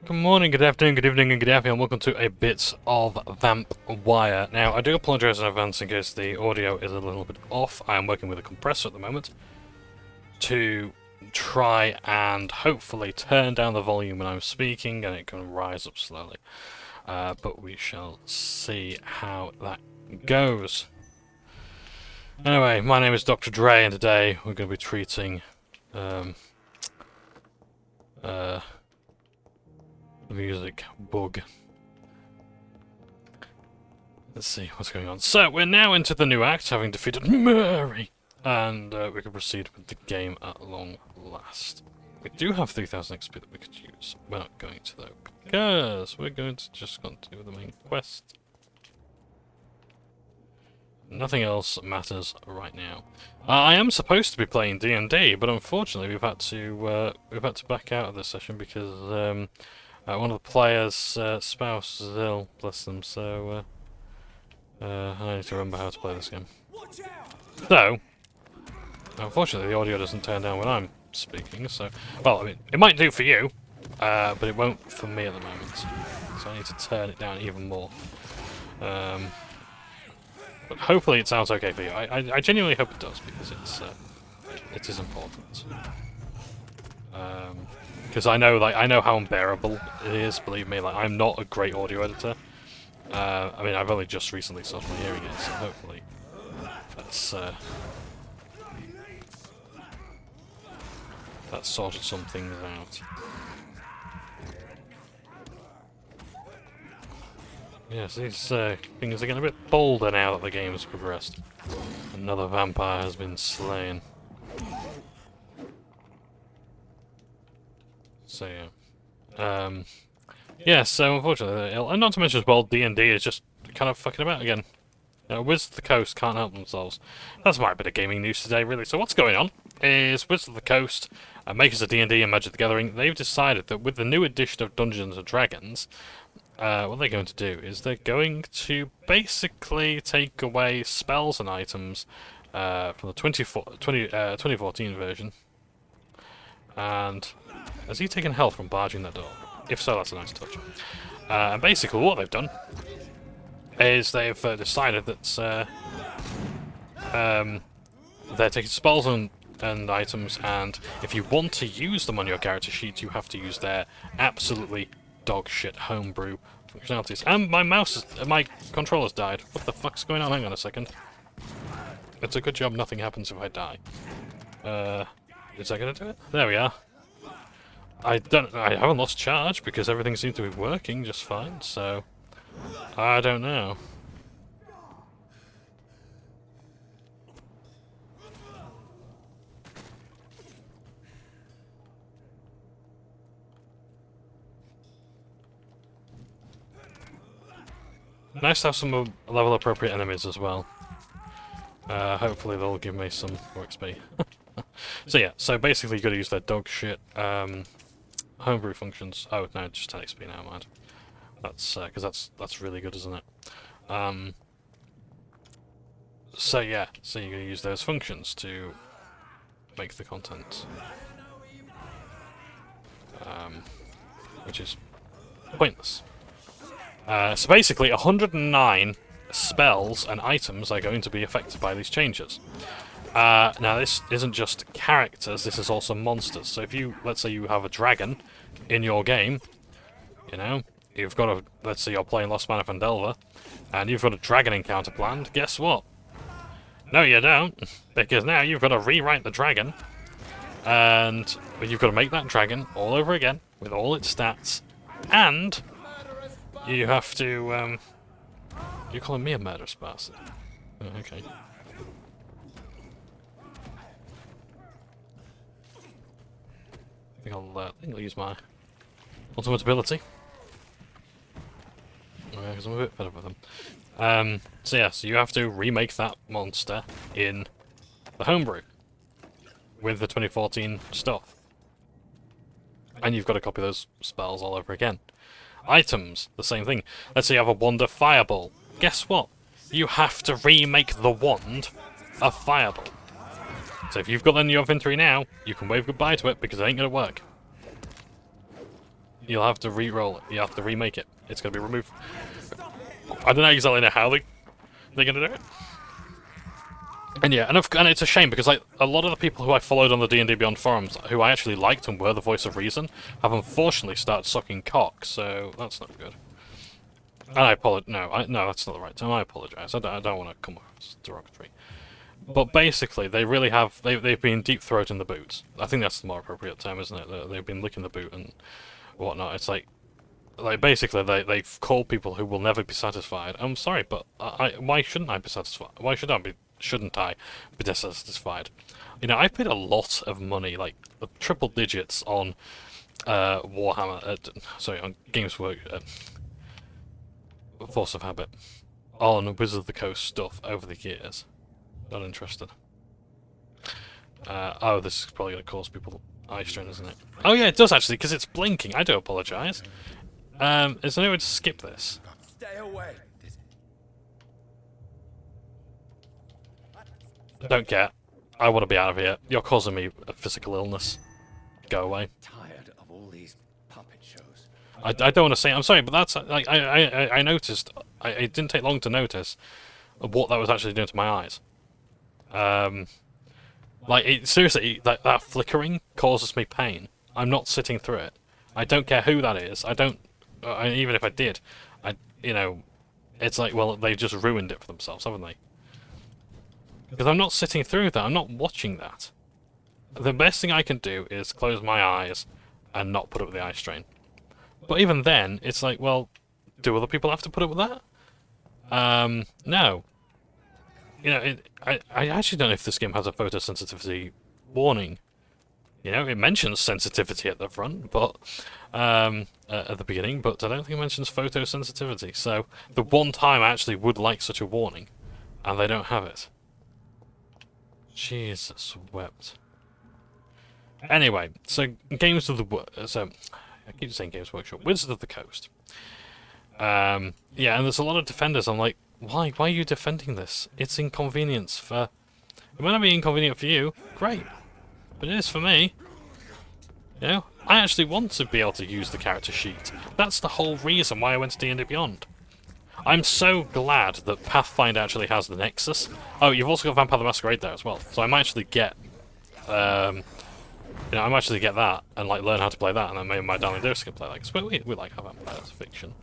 Good morning, good afternoon, good evening, and good afternoon, and welcome to a Bit of Vampyr. Now, I do apologise in advance in case the audio is a little bit off. I am working with a compressor at the moment to try and hopefully turn down the volume when I'm speaking, and it can rise up slowly. But we shall see how that goes. Anyway, my name is Dr. Dre, and today we're going to be treating the music bug. Let's see what's going on. So, we're now into the new act, having defeated Murray, and we can proceed with the game at long last. We do have 3000 XP that we could use. We're not going to, though, because we're going to just continue with the main quest. Nothing else matters right now. I am supposed to be playing D&D, but unfortunately we've had to back out of this session because one of the players' spouse is ill, bless them. So I need to remember how to play this game. So unfortunately the audio doesn't turn down when I'm speaking. So well, I mean, it might do for you, but it won't for me at the moment. So I need to turn it down even more. But hopefully it sounds okay for you. I genuinely hope it does, because it is important. Because I know how unbearable it is. Believe me, like, I'm not a great audio editor. I mean, I've only just recently started hearing it, so hopefully that's sorted some things out. Yes, these things are getting a bit bolder now that the game has progressed. Another vampire has been slain. So yeah. Yeah, so unfortunately, and not to mention as well, D&D is just kind of fucking about again. Wizards of the Coast can't help themselves. That's my bit of gaming news today, really. So what's going on is Wizards of the Coast, makers of D&D and Magic the Gathering, they've decided that with the new edition of Dungeons and Dragons, what they're going to do is they're going to basically take away spells and items from the 2014 version. And has he taken health from barging that door? If so, that's a nice touch. And basically what they've done is they've decided that they're taking spells and items, and if you want to use them on your character sheet, you have to use their absolutely dog shit homebrew functionalities. And my controller's died. What the fuck's going on? Hang on a second. It's a good job nothing happens if I die. Is that gonna do it? There we are. I haven't lost charge because everything seems to be working just fine, so I don't know. Nice to have some level appropriate enemies as well. Hopefully they'll give me some more XP. So yeah, so basically you gotta use their dog shit homebrew functions. Oh no, just 10 XP now, mind. That's because that's really good, isn't it? So yeah, so you're gonna use those functions to make the content, which is pointless. So basically, 109 spells and items are going to be affected by these changes. Now, this isn't just characters, this is also monsters. So if you, let's say you have a dragon in your game, you know, you've got a, let's say you're playing Lost Man of Fandelver, and you've got a dragon encounter planned, guess what? No, you don't, because now you've got to rewrite the dragon, and you've got to make that dragon all over again, with all its stats, and you have to, you're calling me a murderous bastard. Oh, okay. I think I'll use my ultimate ability. Because I'm a bit fed up with them. So yeah, so you have to remake that monster in the homebrew with the 2014 stuff. And you've got to copy those spells all over again. Items, the same thing. Let's say you have a wand of fireball. Guess what? You have to remake the wand a fireball. So if you've got that in your inventory now, you can wave goodbye to it because it ain't going to work. You'll have to re-roll it. You have to remake it. It's going to be removed. I don't exactly know how they're going to do it. And yeah, and it's a shame because like a lot of the people who I followed on the D&D Beyond forums, who I actually liked and were the voice of reason, have unfortunately started sucking cock. So that's not good. And I apologize. No, that's not the right time. I apologize. I don't want to come off as derogatory. But basically, they really have. They've been deep throating the boot. I think that's the more appropriate term, isn't it? They've been licking the boot and whatnot. It's like basically they've called people who will never be satisfied. I'm sorry, but why shouldn't I be satisfied? Why shouldn't I be dissatisfied? You know, I've paid a lot of money, like triple digits, on Warhammer. On Games Work, Force of Habit, on Wizards of the Coast stuff over the years. Not interested. Oh, this is probably going to cause people eye strain, isn't it? Oh yeah, it does actually, because it's blinking. I do apologise. Is there any way to skip this? Stay away. Don't care. I want to be out of here. You're causing me a physical illness. Go away. Tired of all these puppet shows. I don't want to say. I'm sorry, but that's like I noticed. It didn't take long to notice what that was actually doing to my eyes. Like seriously, that flickering causes me pain. I'm not sitting through it. I don't care who that is. I don't. Even if I did, you know, it's like, well, they just ruined it for themselves, haven't they? Because I'm not sitting through that. I'm not watching that. The best thing I can do is close my eyes and not put up with the eye strain. But even then, it's like, well, do other people have to put up with that? No. You know, I actually don't know if this game has a photosensitivity warning. You know, it mentions sensitivity at the front, but at the beginning, but I don't think it mentions photosensitivity. So the one time I actually would like such a warning, and they don't have it. Jesus wept. Anyway, so Games of the I keep saying Games Workshop, Wizards of the Coast. Yeah, and there's a lot of defenders. I'm like, why? Why are you defending this? It's inconvenience for. It might not be inconvenient for you, great, but it is for me. You know, I actually want to be able to use the character sheet. That's the whole reason why I went to D&D Beyond. I'm so glad that Pathfinder actually has the Nexus. Oh, you've also got Vampire the Masquerade there as well, so I might actually get, you know, I might actually get that and like learn how to play that, and then maybe my darling Dose can play that, because we like our vampires fiction.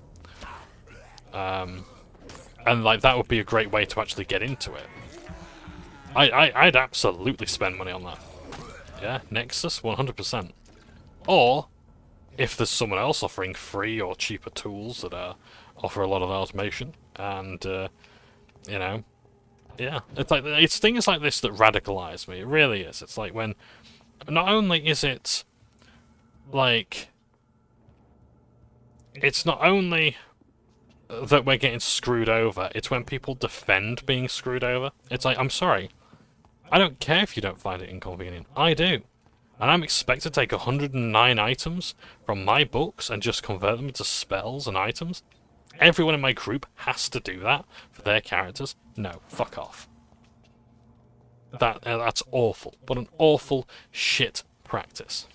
And like that would be a great way to actually get into it. I'd absolutely spend money on that. Yeah, Nexus, 100%. Or if there's someone else offering free or cheaper tools that offer a lot of automation, and you know, yeah, it's things like this that radicalize me. It really is. It's like when not only is it like it's not only that we're getting screwed over, it's when people defend being screwed over. It's like, I'm sorry, I don't care if you don't find it inconvenient. I do. And I'm expected to take 109 items from my books and just convert them into spells and items? Everyone in my group has to do that for their characters? No, fuck off. That's awful. What an awful shit practice.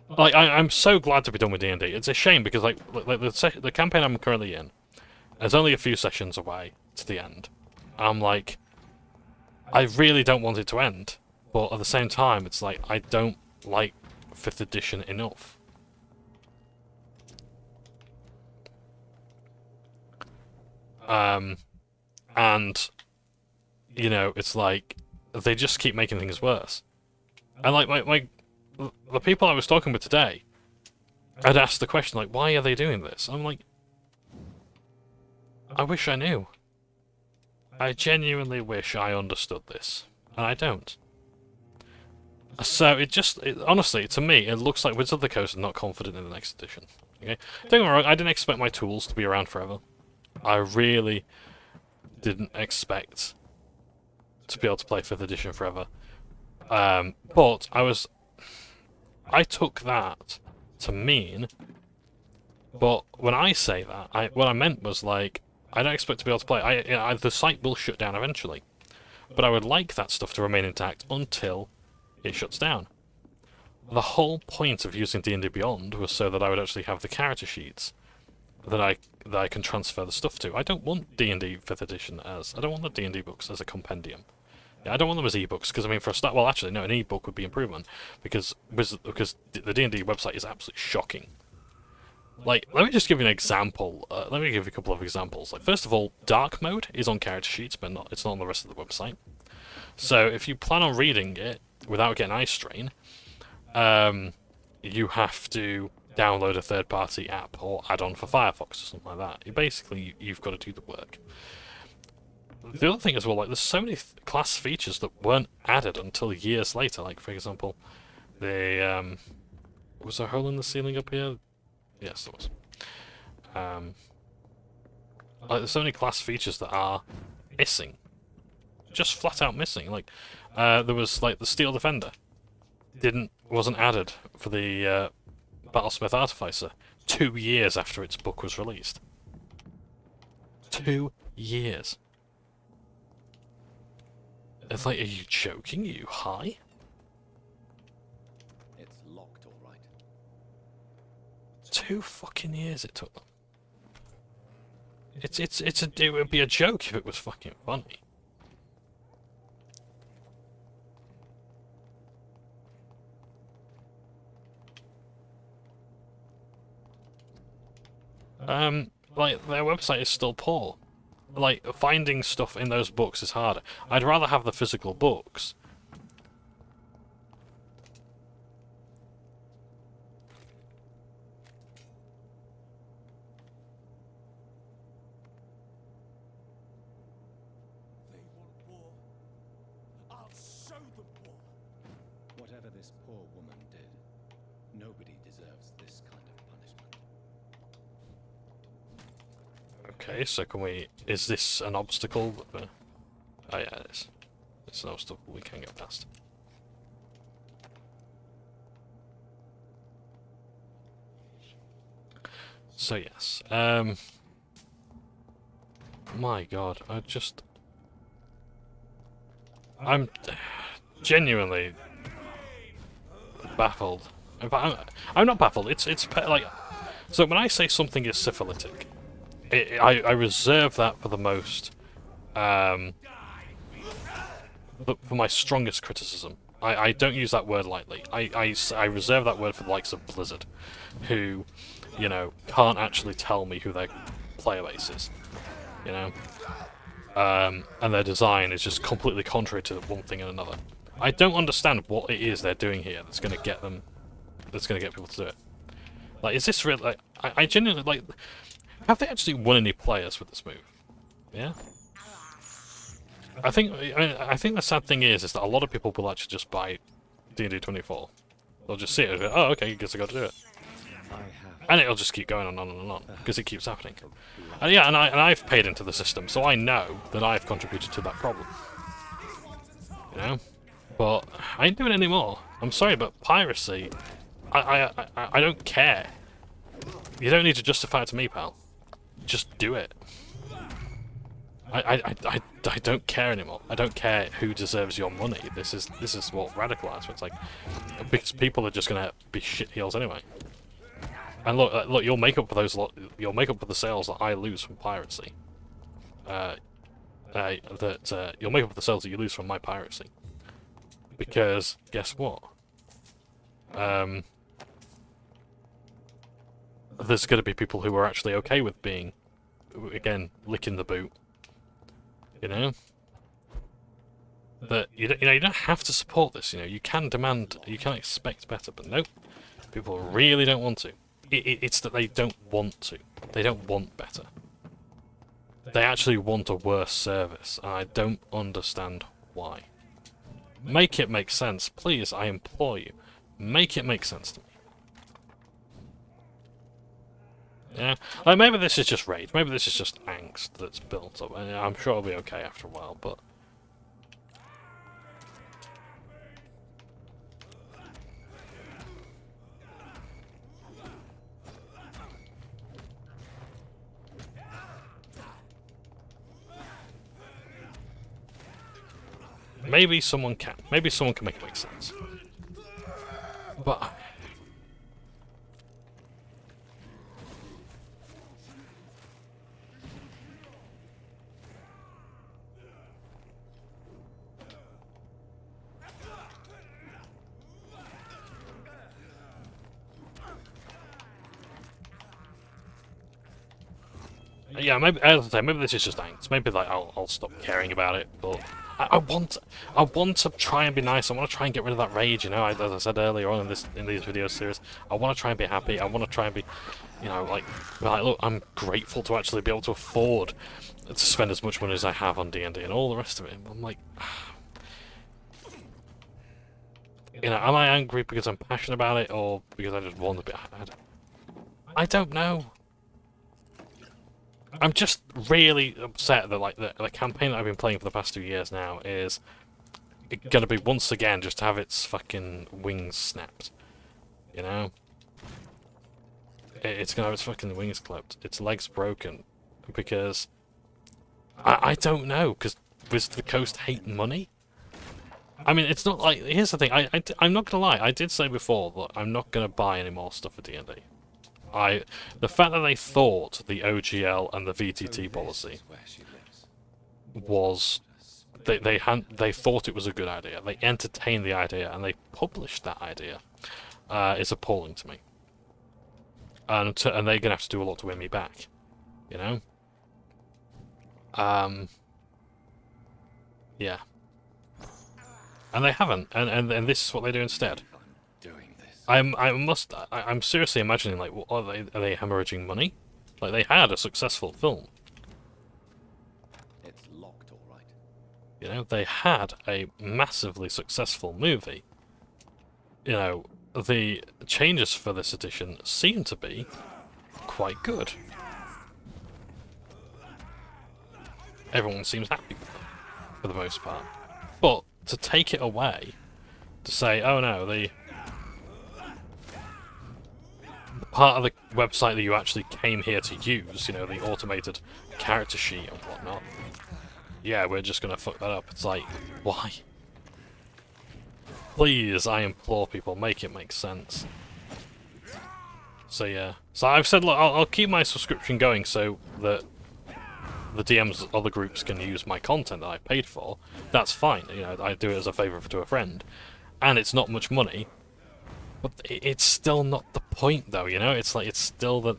Like, I'm so glad to be done with D&D. It's a shame because like the campaign I'm currently in, there's only a few sessions away to the end. I'm like, I really don't want it to end. But at the same time, it's like, I don't like 5th edition enough. And, you know, it's like, they just keep making things worse. And like, the people I was talking with today, I'd asked the question, like, why are they doing this? I'm like, I wish I knew. I genuinely wish I understood this. And I don't. So honestly, to me, it looks like Wizards of the Coast are not confident in the next edition. Okay, don't get me wrong, I didn't expect my tools to be around forever. I really didn't expect to be able to play 5th edition forever. But I took that to mean. But when I say that, what I meant was like, I don't expect to be able to play. The site will shut down eventually, but I would like that stuff to remain intact until it shuts down. The whole point of using D&D Beyond was so that I would actually have the character sheets that I can transfer the stuff to. I don't want D&D 5th edition as... I don't want the D&D books as a compendium. Yeah, I don't want them as ebooks, because, I mean, for a start... Well, actually, no, an ebook would be improvement, because the D&D website is absolutely shocking. Like, let me just give you an example. Let me give you a couple of examples. Like, first of all, dark mode is on character sheets, but it's not on the rest of the website. So, if you plan on reading it without getting eye strain, you have to download a third-party app or add-on for Firefox or something like that. You've got to do the work. The other thing as well, like, there's so many class features that weren't added until years later. Like, for example, the was there a hole in the ceiling up here? Yes, there was. Like, there's so many class features that are missing, just flat out missing. Like, there was like the Steel Defender wasn't added for the Battlesmith Artificer 2 years after its book was released. 2 years. It's like, are you joking? Are you high? It's locked, all right. 2 fucking years it took them. It would be a joke if it was fucking funny. Like, their website is still poor. Like, finding stuff in those books is harder. I'd rather have the physical books. They want war. I'll show them war. Whatever this poor woman did, nobody deserves this kind of punishment. Okay, so can we... Is this an obstacle? Oh yeah, it is. It's an obstacle we can get past. So yes, my god, I'm genuinely baffled. In fact, I'm not baffled, it's like... So when I say something is syphilitic, I reserve that for the most, for my strongest criticism. I don't use that word lightly. I reserve that word for the likes of Blizzard, who, you know, can't actually tell me who their player base is, you know? And their design is just completely contrary to one thing and another. I don't understand what it is they're doing here that's going to get them, that's going to get people to do it. Like, is this real? Like, I genuinely, like, have they actually won any players with this move? Yeah? I think the sad thing is that a lot of people will actually just buy D&D 24. They'll just see it and go, oh, okay, I guess I got to do it. And it'll just keep going on and on, because it keeps happening. And yeah, and I've paid into the system, so I know that I've contributed to that problem. You know? But I ain't doing it anymore. I'm sorry, but piracy, I don't care. You don't need to justify it to me, pal. Just do it. I don't care anymore. I don't care who deserves your money. This is what radicalized. It's like, because people are just gonna be shit-heels anyway. And look, you'll make up for those. You'll make up for the sales that I lose from piracy. You'll make up for the sales that you lose from my piracy. Because guess what? There's going to be people who are actually okay with being, again, licking the boot. You know? That you don't have to support this. You know, you can demand, you can expect better, but no, people really don't want to. It's that they don't want to. They don't want better. They actually want a worse service, and I don't understand why. Make it make sense, please. I implore you, make it make sense to me. Yeah, like maybe this is just rage. Maybe this is just angst that's built up. And I'm sure it'll be okay after a while, but. Maybe someone can. Maybe someone can make it make sense. But yeah, maybe as I say, maybe this is just angst. Maybe like I'll stop caring about it. But I want to try and be nice. I want to try and get rid of that rage. You know, as I said earlier on in these video series, I want to try and be happy. I want to try and be, you know, like look, I'm grateful to actually be able to afford to spend as much money as I have on D&D and all the rest of it. I'm like, you know, am I angry because I'm passionate about it or because I just want to be? I don't know. I'm just really upset that like the campaign that I've been playing for the past 2 years now is gonna be once again just to have its fucking wings snapped. You know? It's gonna have its fucking wings clipped, its legs broken, because I don't know, because does the coast hate money? I mean, it's not like, here's the thing, I'm not gonna lie, I did say before that I'm not gonna buy any more stuff for D&D. The fact that they thought the OGL and the VTT policy was they thought it was a good idea. They entertained the idea and they published that idea. Is appalling to me. And they're gonna have to do a lot to win me back. You know. Yeah. And they haven't. And this is what they do instead. I'm seriously imagining, like, are they hemorrhaging money? Like, they had a successful film. It's locked, all right. You know, they had a massively successful movie. You know, the changes for this edition seem to be quite good. Everyone seems happy with them, for the most part. But to take it away, to say, oh no, the part of the website that you actually came here to use, you know, the automated character sheet and whatnot, yeah, we're just gonna fuck that up. It's like, why? Please, I implore people, make it make sense. So yeah, so I've said, look, I'll keep my subscription going so that the DMs other groups can use my content that I paid for. That's fine, you know, I do it as a favour to a friend. And it's not much money, but it's still not the point, though, you know? It's like, it's still the...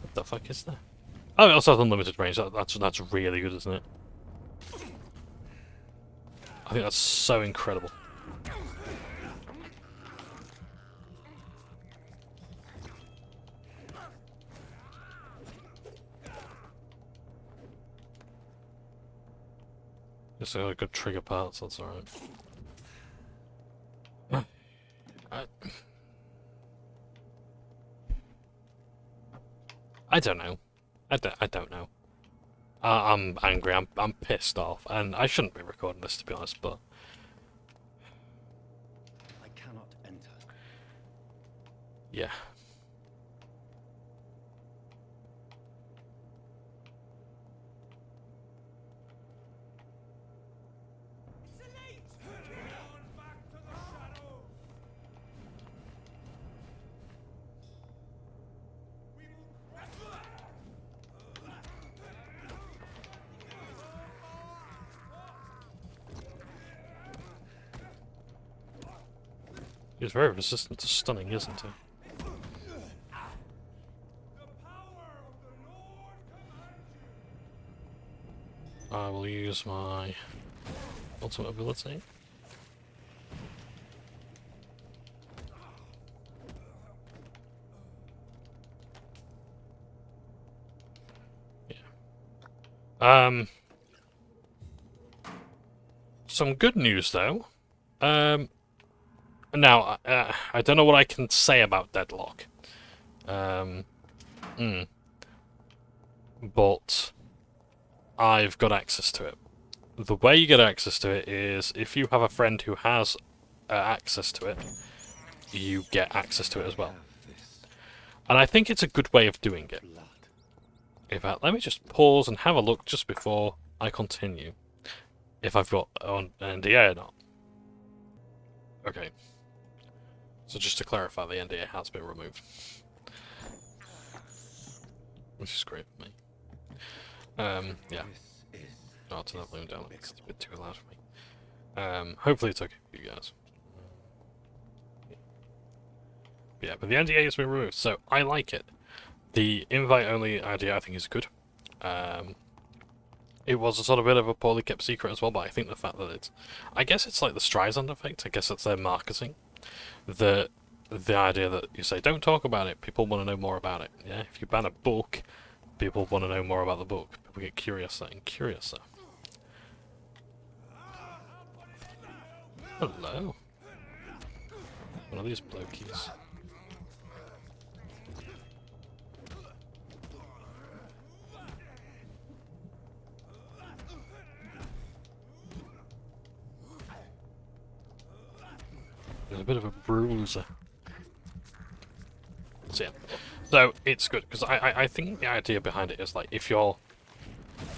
What the fuck is that? Oh, it also has unlimited range. That's really good, isn't it? I think that's so incredible. Just a good trigger parts, that's alright. I don't know. I don't know. I'm angry. I'm pissed off, and I shouldn't be recording this, to be honest. But I cannot enter. Yeah. He's very resistant to stunning, isn't he? I will use my ultimate ability. Yeah. Some good news though. Now, I don't know what I can say about Deadlock. But I've got access to it. The way you get access to it is if you have a friend who has access to it, you get access to it as well. And I think it's a good way of doing it. In fact, let me just pause and have a look just before I continue. If I've got an NDA or not. Okay. So just to clarify, the NDA has been removed. Which is great for me. Yeah. I'll turn that volume down, it's a bit too loud for me. Hopefully it's okay for you guys. Yeah, but the NDA has been removed, so I like it. The invite-only idea I think is good. It was a sort of bit of a poorly kept secret as well, but I think the fact that it's... I guess it's like the Streisand effect, I guess it's their marketing. The idea that you say, don't talk about it, people want to know more about it. Yeah, if you ban a book, people want to know more about the book. People get curiouser and curiouser. Hello. One of these blokies. There's a bit of a bruiser. So yeah. So it's good, because I think the idea behind it is like, if you're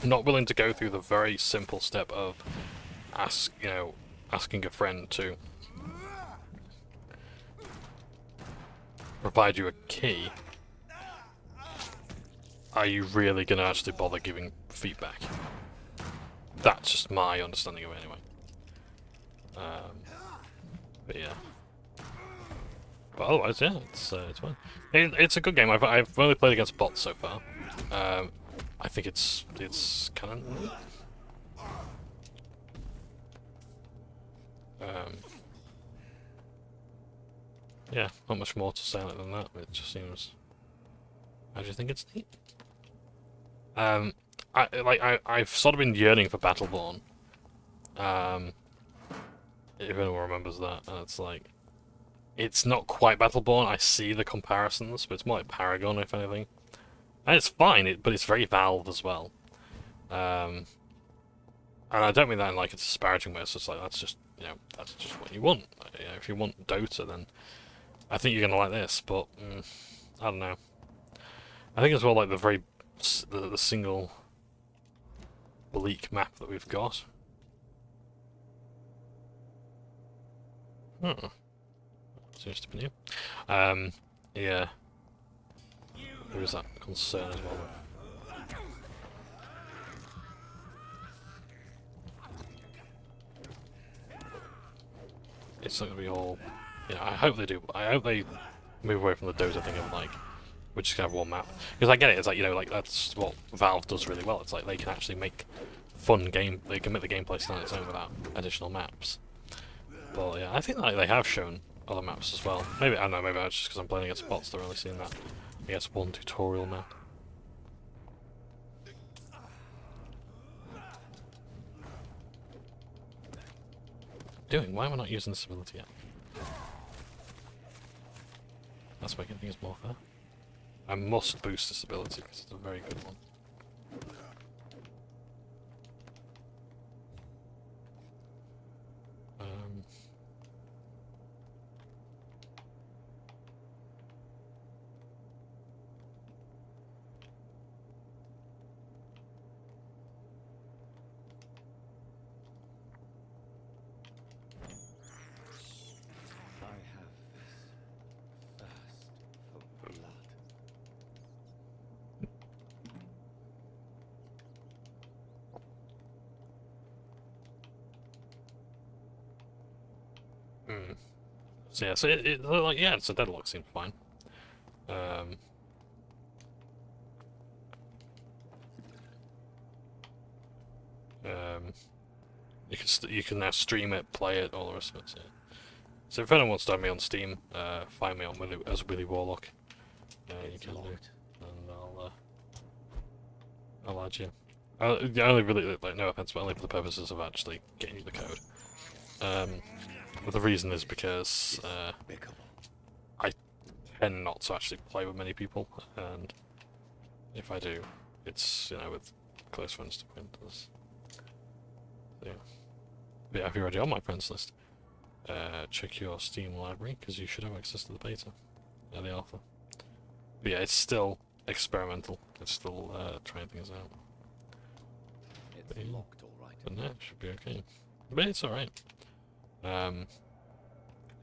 not willing to go through the very simple step of asking a friend to provide you a key, are you really going to actually bother giving feedback? That's just my understanding of it anyway. But yeah. But otherwise, yeah, it's fine. It's a good game. I've only played against bots so far. I think it's kind of neat. Yeah, not much more to say than that. It just seems. I just think it's neat. I've sort of been yearning for Battleborn. If anyone remembers that, and it's like, it's not quite Battleborn. I see the comparisons, but it's more like Paragon, if anything. And it's fine, but it's very Valve as well. And I don't mean that in like a disparaging way. It's just like, that's just what you want. Like, if you want Dota, then I think you're gonna like this. But I don't know. I think as well, like the single bleak map that we've got. Seems to be new. Yeah. There is that concern as well. It's not gonna be all. Yeah, I hope they do. I hope they move away from the Dota thing of like, we're just gonna have one map. Because I get it. It's like, like that's what Valve does really well. It's like they can actually make fun game. They can make the gameplay stand on its own without additional maps. But yeah, I think like they have shown other maps as well. Maybe I don't know. Maybe that's just because I'm playing against bots. They're only seeing that. I guess one tutorial map. Why am I not using this ability yet? That's making things more fair. I must boost this ability because it's a very good one. So yeah, so it's a deadlock seems fine. You can now stream it, play it, all the rest of it. So, so if anyone wants to add me on Steam, find me on as Willy Warlock. You can do, and I'll add you. I only really, like, no offense, but only for the purposes of actually getting you the code. But the reason is because I tend not to actually play with many people, and if I do, it's with close friends to printers. So, yeah. But yeah, if you're already on my friends list, check your Steam library because you should have access to the beta and the alpha. But yeah, it's still experimental. It's still trying things out. It's locked, all right. But no, it should be okay. But it's all right.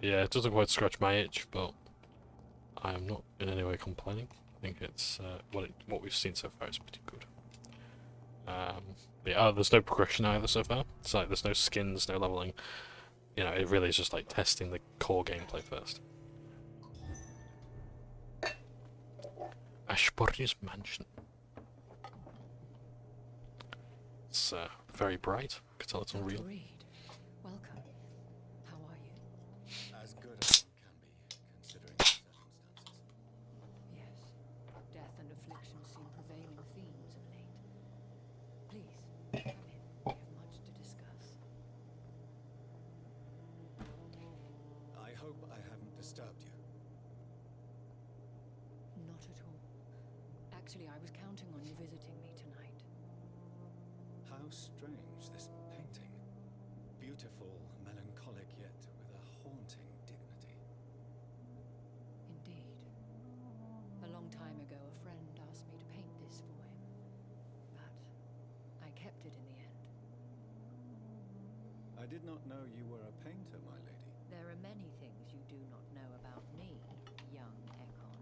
Yeah, it doesn't quite scratch my itch, but I am not in any way complaining. I think it's what we've seen so far is pretty good. But yeah, there's no progression either so far. It's like there's no skins, no leveling. You know, it really is just like testing the core gameplay first. Ashburni's mansion. It's very bright. I can tell it's unreal. Reid, welcome. How are you? As good as one can be, considering the circumstances. Yes. Death and affliction seem prevailing themes of late. Please, come in. We have much to discuss. I hope I haven't disturbed you. Not at all. Actually, I was counting on you visiting me tonight. How strange, this painting. Beautiful, melancholic, yet with a haunting dignity. Indeed. A long time ago, a friend asked me to paint this for him. But I kept it in the end. I did not know you were a painter, my lady. There are many things you do not know about me, young Ekon.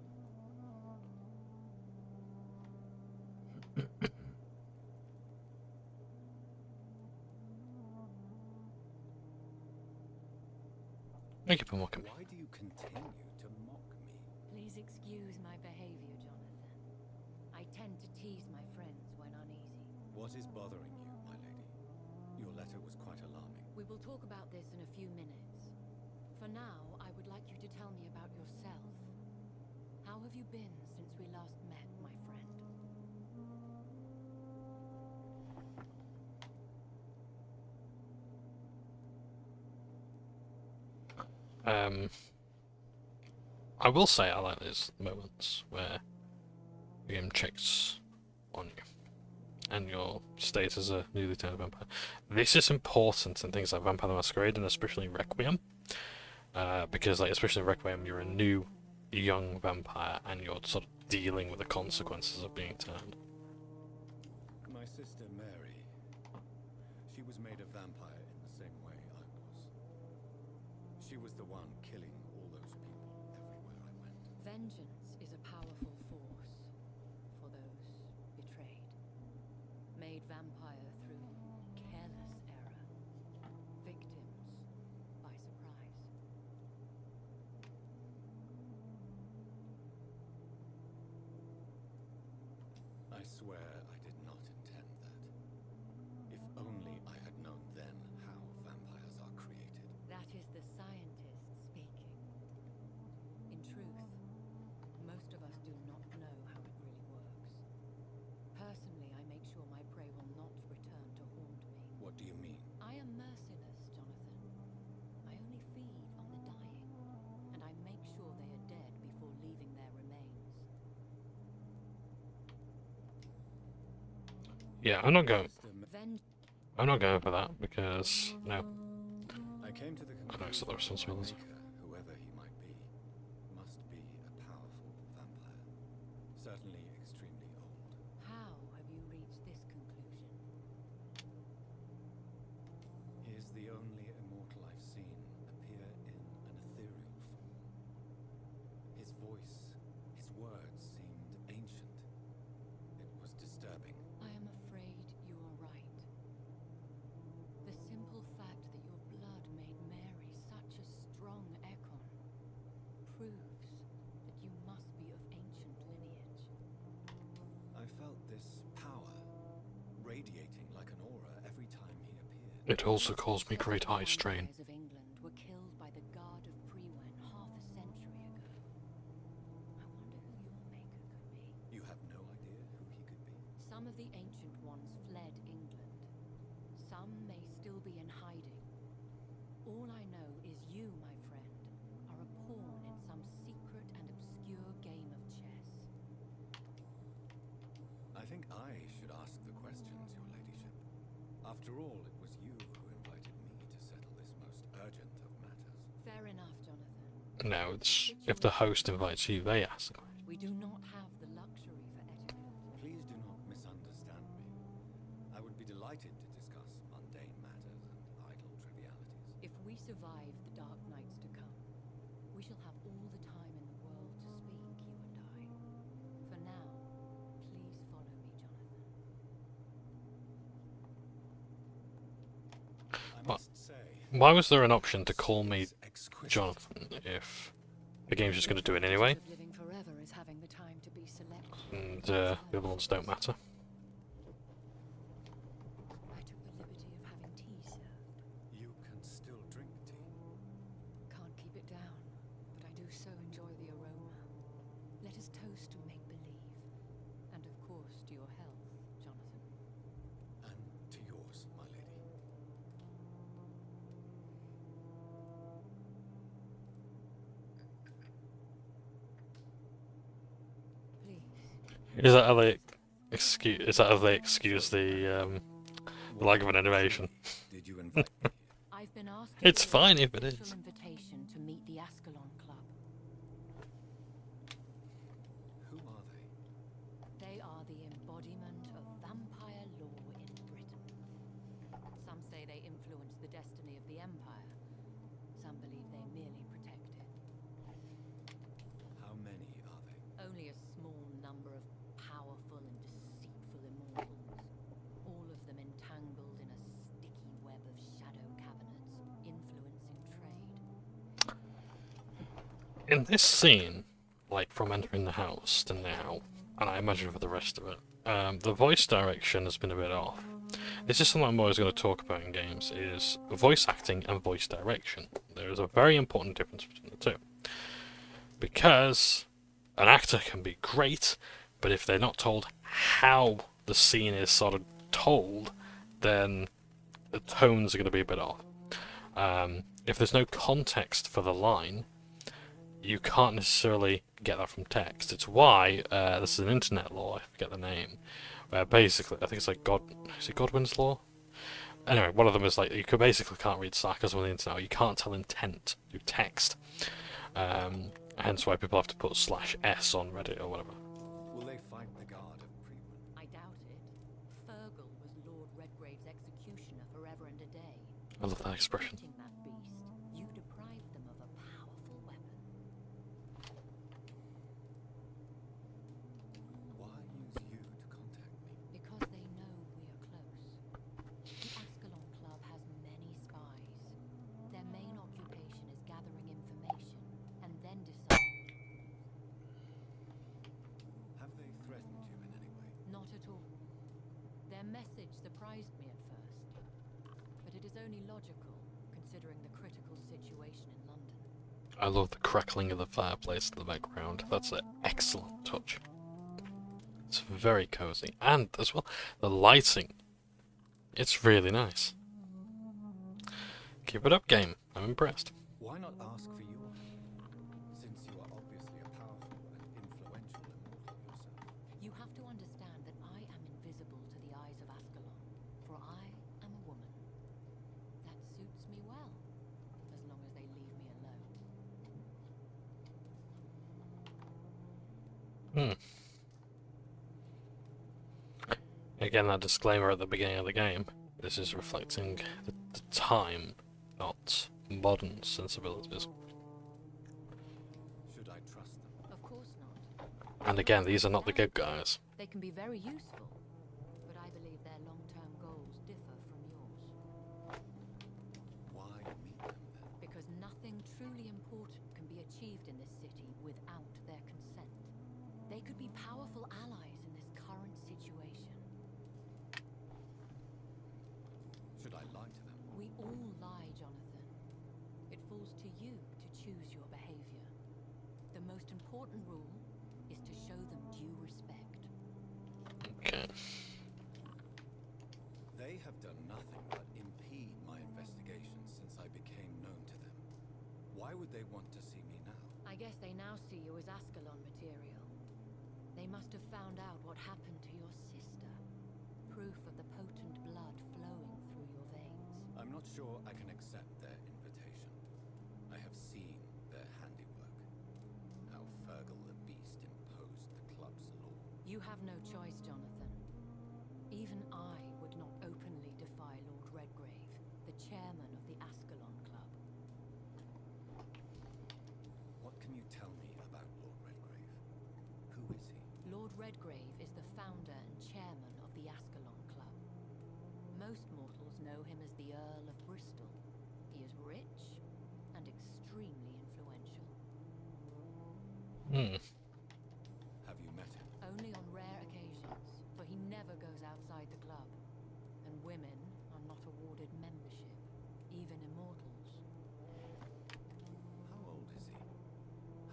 Thank you for mocking me. Why do you continue to mock me? Please excuse my behavior, Jonathan. I tend to tease my friends when uneasy. What is bothering you, my lady? Your letter was quite alarming. We will talk about this in a few minutes. For now, I would like you to tell me about yourself. How have you been since we last met, my friend? I will say I like those moments where the game checks on you and your state as a newly turned vampire. This is important in things like Vampire the Masquerade and especially Requiem, because like especially in Requiem you're a new young vampire and you're sort of dealing with the consequences of being turned. My sister Mary, she was made a vampire in the same way I was. She was the one killing all those people everywhere I went. Vengeance is a powerful force for those betrayed. Made vampire through careless error. Victims by surprise. I swear I did not intend that. If only I had known then how vampires are created. That is the scientist speaking. In truth, most of us do not know how it really works. Personally, I make sure my prey will not return to haunt me. What do you mean? I am merciless, Jonathan. I only feed on the dying, and I make sure they are dead before leaving their remains. Yeah, I'm not going Vengeance. for that because no. I came to the I know conclusion it's the that my responsibility. maker, whoever he might be, must be a powerful vampire. Certainly extremely old. How have you reached this conclusion? He is the only immortal I've seen appear in an ethereal form. His voice, his words seemed ancient. It was disturbing. I am afraid you are right. The simple fact that your blood made Mary such a strong Ekon proves that you must be of ancient lineage. I felt this power radiating like an aura every time he appeared. It also caused me great eye strain. Vampires of England were killed by the Guard of Priwen half a century ago. I wonder who your maker could be. You have no idea who he could be? Some of the ancient ones fled England. Some may still be in hiding. All I know is you, my friend, are a pawn in some secret and obscure game of chess. I think I should ask the questions, your ladyship. After all, it was you who invited me to settle this most urgent of matters. Fair enough, Jonathan. No, it's if the host invites you, they ask. We do not have the luxury for etiquette. Please do not misunderstand me. I would be delighted to discuss mundane matters and idle trivialities. If we survive the dark nights to come, Why was there an option to call me It's exquisite. Jonathan if the game's just going to do it anyway, Of living forever is having the time to be selective. and the other ones don't matter? I took the liberty of having tea served. You can still drink tea. Can't keep it down, but I do so enjoy the aroma. Let us toast to make believe, and of course to your health, Jonathan. And to yours, my lady. Please. Is that how they excuse the lack of an animation? Did you invite me? I've been asked. It's to fine deliver if it an is. official invitation to meet the Ascalon Club. Who are they? They are the embodiment of vampire law in Britain. Some say they influence the destiny of the Empire. Some believe they merely protect it. How many are they? Only a small number of powerful and deceitful immortals. All of them entangled in a sticky web of shadow cabinets, influencing trade. In this scene, like from entering the house to now, and I imagine for the rest of it, the voice direction has been a bit off. This is something I'm always going to talk about in games, is voice acting and voice direction. There is a very important difference between the two. Because an actor can be great, but if they're not told how the scene is sort of told, then the tones are going to be a bit off. If there's no context for the line, you can't necessarily get that from text. It's why this is an internet law, I forget the name, where basically, I think it's like is it Godwin's law? Anyway, one of them is like, you basically can't read sarcasm on the internet, or you can't tell intent through text. Hence why people have to put /s on Reddit or whatever. Will they fight the guard of Prewin? I doubt it. Fergal was Lord Redgrave's executioner forever and a day. I love that expression. Defeating that beast, you deprived them of a powerful weapon. Why use you to contact me? Because they know we are close. The Ascalon Club has many spies. Their main occupation is gathering information and then deciding. Have they threatened you in any way? Not at all. Their message surprised me at first, but it is only logical, considering the critical situation in London. I love the crackling of the fireplace in the background. That's an excellent touch. It's very cozy. And, as well, the lighting. It's really nice. Keep it up, game. I'm impressed. Why not ask for your help? Since you are obviously a powerful and influential immortal yourself. You have to understand that I am invisible to the eyes of Ascalon, for I am a woman. That suits me well, as long as they leave me alone. Again, that disclaimer at the beginning of the game. This is reflecting the time, not modern sensibilities. Should I trust them? Of course not. And again, these are not the good guys. They can be very useful, but I believe their long-term goals differ from yours. Why meet them then? Because nothing truly important can be achieved in this city without their consent. They could be powerful allies in this current situation. Should I lie to them? We all lie, Jonathan. It falls to you to choose your behavior. The most important rule is to show them due respect. Okay. They have done nothing but impede my investigations since I became known to them. Why would they want to see me now? I guess they now see you as Ascalon material. They must have found out what happened to your sister. Proof of the potent blood flowing through your veins. I'm not sure I can accept their invitation. I have seen their handiwork. How Fergal the Beast imposed the club's law. You have no choice, Jonathan. Even I would not openly defy Lord Redgrave, the chairman of the Ascalon Club. What can you tell me about Lord Redgrave? Who is he? Lord Redgrave is the founder and chairman of the Ascalon Club. Most mortals know him as the Earl of Bristol. He is is rich and extremely influential. Hmm. Have you met him? Only on rare occasions, for he never goes outside the club. And women are not awarded membership, even immortals. How old is he?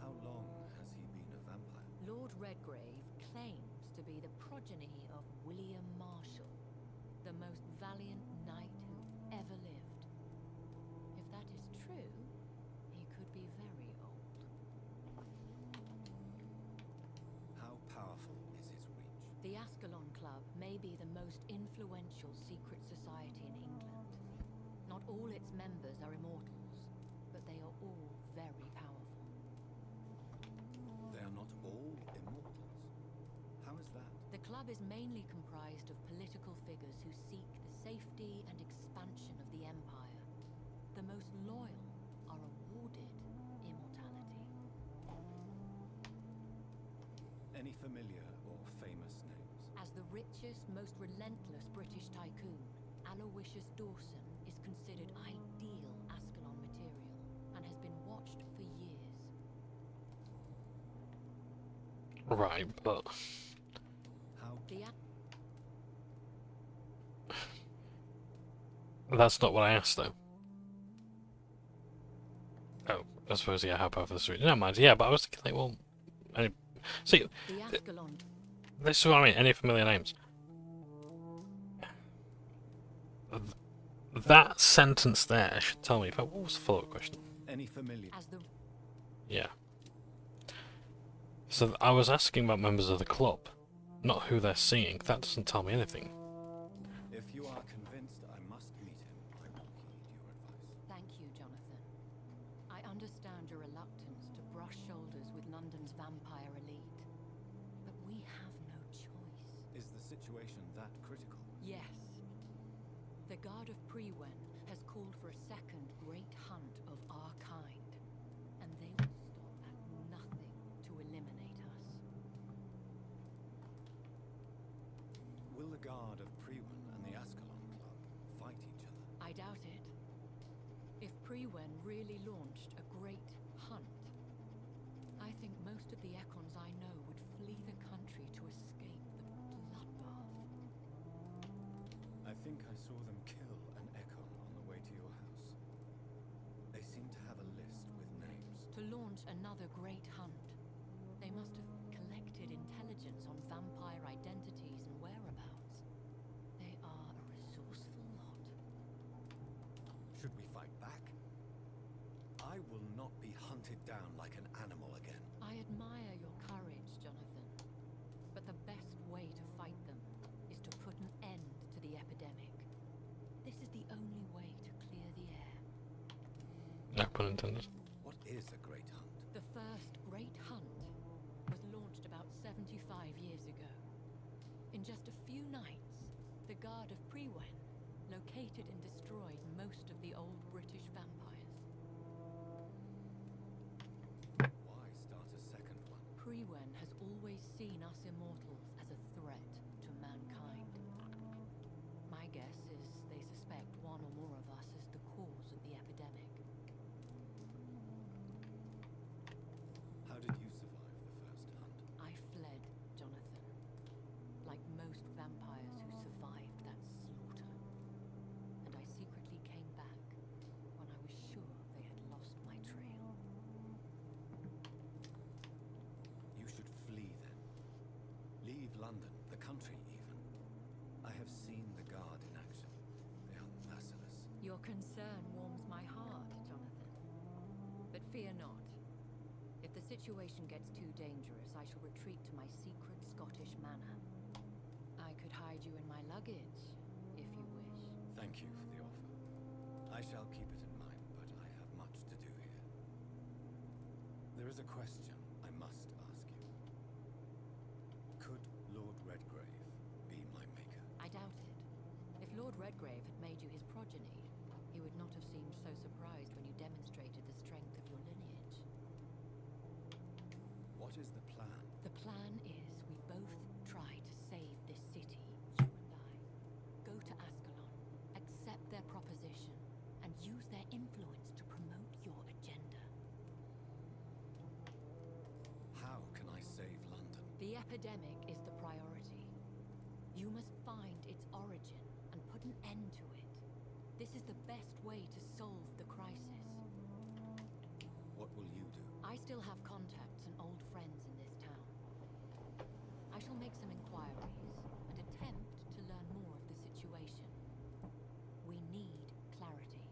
How long has he been a vampire? Lord Redgrave claims to be the progeny of William Marshall, the most valiant knight who ever lived. If that is true, he could be very old. How powerful is his reach? The Ascalon Club may be the most influential secret society in England. Not all its members are immortals, but they are all very powerful. They are not all immortals. How is that? The club is mainly comprised of political figures who seek the safety and expansion of the Empire. The most loyal are awarded immortality. Any familiar or famous names? As the richest, most relentless British tycoon, Aloysius Dawson is considered ideal Ascalon material and has been watched for years. Right, but How that's not what I asked, though. Oh, I suppose, yeah, how powerful this is. Never mind, yeah, but I was thinking, like, well... See, The Ascalon this is what I mean, any familiar names. That sentence there should tell me, if what was the follow-up question? any familiar? as the Yeah. So I was asking about members of the club, not who they're seeing. That doesn't tell me anything. If you are convinced I must meet him, I will heed your advice. Thank you, Jonathan. I understand your reluctance to brush shoulders with London's vampire elite. But we have no choice. Is the situation that critical? Yes. The Guard of Prewen has called for a second great hunt of our kind. And they will stop at nothing to eliminate us. Will the Guard of Prewen and the Ascalon Club fight each other? I doubt it. If Prewen really launched a great hunt, I think most of the Econs I know would flee the country to escape the bloodbath. I think I saw them kill an Econ on the way to your house. They seem to have a list with names. To launch another great hunt, they must have collected intelligence on vampire identities and whereabouts. They are a resourceful lot. Should we fight back? I will not be hunted down like an animal again. I admire your courage, Jonathan. But the best way to fight them is to put an end to the epidemic. This is the only way to clear the air. No pun intended. What is a great hunt? The first great hunt was launched about 75 years ago. In just a few nights, the Guard of Prewen located and destroyed most of the old British vampires. Why start a second one? Prewen has always seen us immortals as a threat to mankind. My guess is they suspect one or more of us as the cause of the epidemic. How did you survive the first hunt? I fled, Jonathan. Like most vampires who survived that slaughter. And I secretly came back when I was sure they had lost my trail. You should flee then. Leave London, the country even. I have seen the Guard in action. They are merciless. Your concern warms my heart, Jonathan. But fear not. If the situation gets too dangerous, I shall retreat to my secret Scottish manor. I could hide you in my luggage, if you wish. Thank you for the offer. I shall keep it in mind, but I have much to do here. There is a question I must ask you. Could Lord Redgrave be my maker? I doubt it. If Lord Redgrave had made you his progeny, he would not have seemed so surprised when you demonstrated the strength of your lineage. What is the plan? The plan is we both try to save this city, you and I. Go to Ascalon, accept their proposition, and use their influence epidemic is the priority. You must find its origin and put an end to it. This is the best way to solve the crisis. What will you do? I still have contacts and old friends in this town. I shall make some inquiries and attempt to learn more of the situation. We need clarity.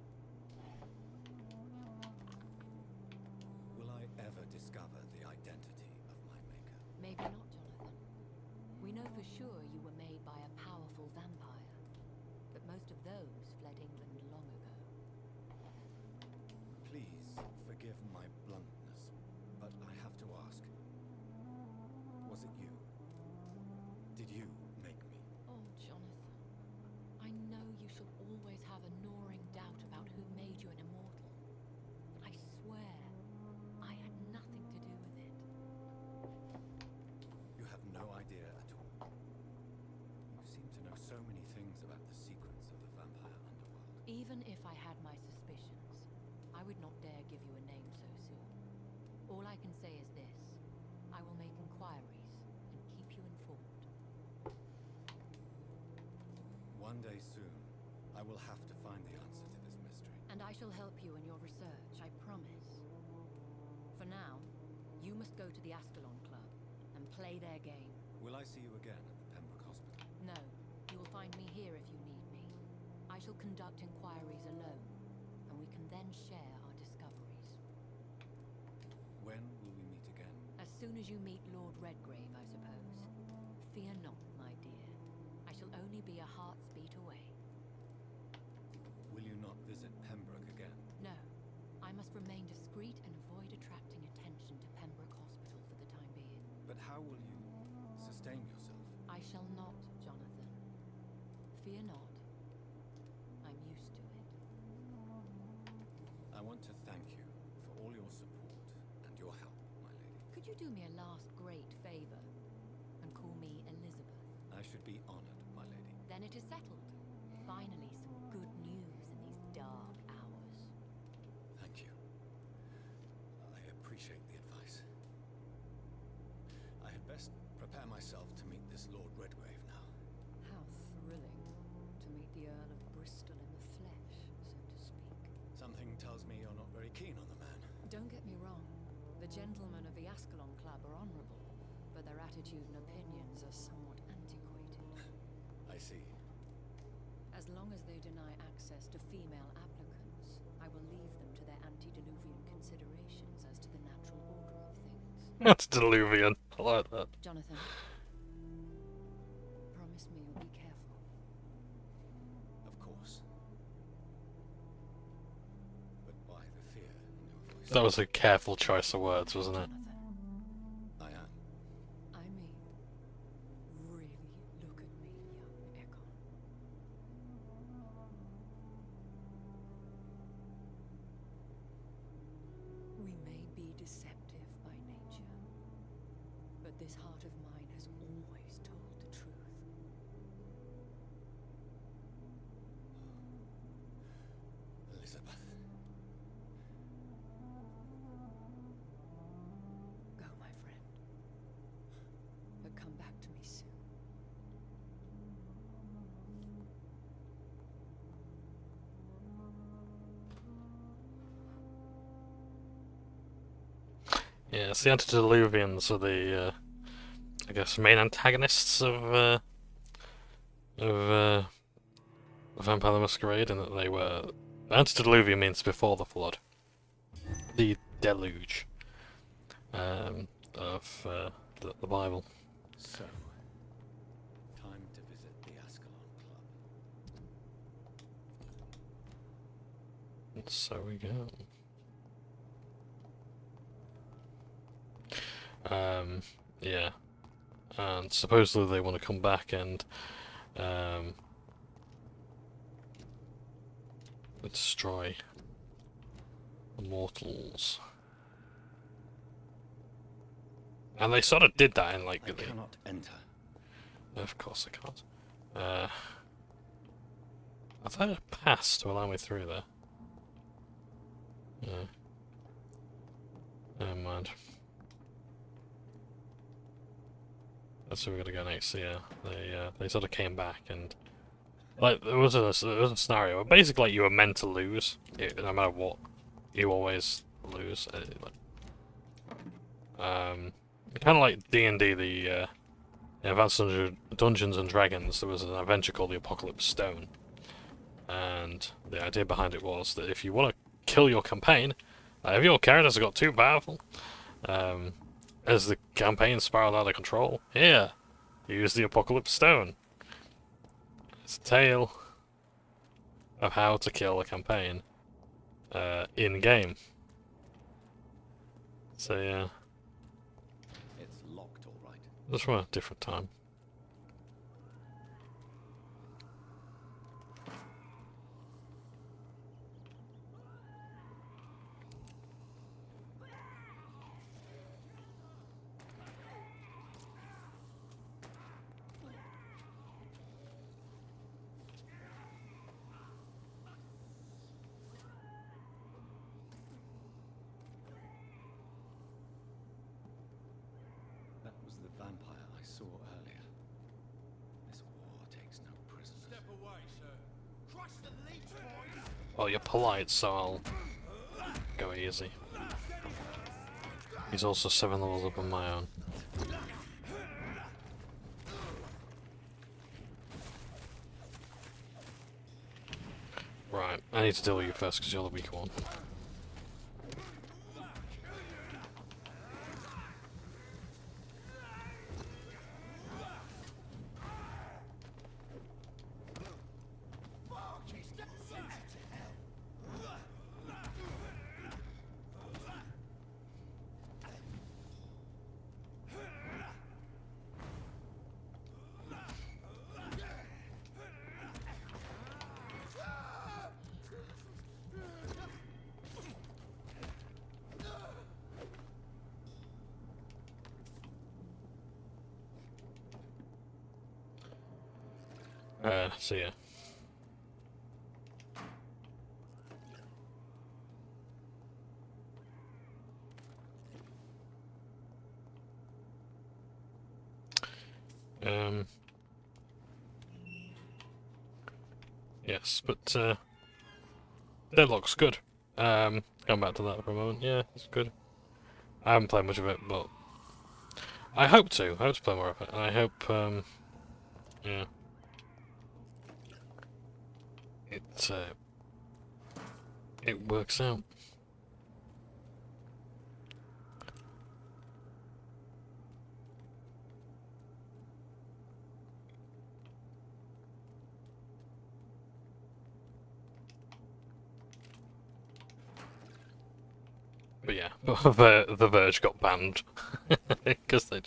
Will I ever discover the identity of my maker? Maybe not, Jonathan. We know for sure you were made by a powerful vampire, but most of those fled England long ago. Please forgive my bluntness, but I have to ask. Was it you? Did you make me? Oh, Jonathan. I know you shall always have a gnawing doubt about who made you an immortal, but I swear I had nothing to do with it. You have no idea at all. You seem to know so many things about the secrets of the vampire underworld. Even if I had my suspicions, I would not dare give you a name so soon. All I can say is this. I will make inquiries and keep you informed. One day soon, I will have to find the answer to this mystery. And I shall help you in your research, I promise. For now, you must go to the Ascalon Club and play their game. Will I see you again at the Pembroke Hospital? No, you will find me here if you need me. I shall conduct inquiries alone, and we can then share our discoveries. When will we meet again? As soon as you meet Lord Redgrave, I suppose. Fear not, my dear. I shall only be a heart's beat away. Will you not visit Pembroke again? No, I must remain discreet and avoid attracting attention to Pembroke Hospital for the time being. But how will you sustain yourself? I shall not, Jonathan. Fear not. I'm used to it. I want to thank you for all your support and your help, my lady. Could you do me a last great favor and call me Elizabeth? I should be honored, my lady. Then it is settled. Finally, some good news in these dark hours. Thank you. I appreciate the advice. I had best prepare myself to meet this Lord Redgrave now. How thrilling to meet the Earl of Bristol in the flesh, so to speak. Something tells me you're not very keen on the man. Don't get me wrong. The gentlemen of the Ascalon Club are honorable, but their attitude and opinions are somewhat antiquated. I see. As long as they deny access to female applicants, I will leave them to their antediluvian considerations as to the natural order of things. That's Diluvian. I like that. Jonathan, promise me you'll be careful. Of course. But why the fear in your voice? That was a careful choice of words, wasn't it? Jonathan, I am. I mean, really look at me, young Ekon. We may be deceptive by nature, but this heart of mine has always told the truth. Elizabeth. Go, my friend. But come back to me soon. Yeah, it's the antediluvians are the, I guess, main antagonists of Vampire the Masquerade, and that they were... Antediluvian means before the flood. The deluge of the Bible. So, time to visit the Ascalon Club. And so we go. Yeah. And supposedly they want to come back and destroy the mortals. And they sort of did that in like I cannot enter. Of course I can't. I thought a pass to allow me through there. Yeah. Never mind. That's where we're gonna go next. Yeah, they sort of came back and like there was a scenario where basically like, you were meant to lose no matter what. You always lose. Kind of like D&D, the Advanced Dungeons and Dragons. There was an adventure called the Apocalypse Stone, and the idea behind it was that if you want to kill your campaign, if your characters got too powerful, as the campaign spiraled out of control, here, use the Apocalypse Stone. It's a tale of how to kill a campaign in game. So yeah, It's locked, all right. just from a different time. That was the vampire I saw earlier. This war takes no prisoners. Step away, sir. Crush the leech, boys! Well, you're polite, so I'll go easy. He's also 7 levels up on my own. Right, I need to deal with you first because you're the weaker one. So yeah. Yes, but Deadlock's good. Going back to that for a moment. Yeah, it's good. I haven't played much of it, but I hope to. I hope to play more of it. And I hope, yeah, it works out. But yeah, the Verge got banned because they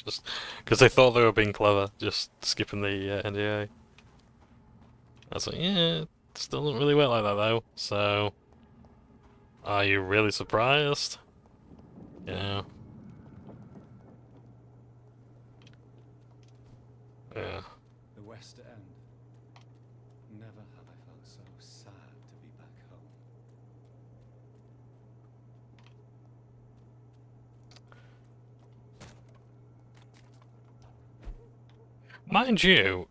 thought they were being clever, just skipping the NDA. I was like, yeah, it still doesn't really work like that though. So, are you really surprised? Yeah. Yeah. The West End. Never have I felt so sad to be back home. Mind you,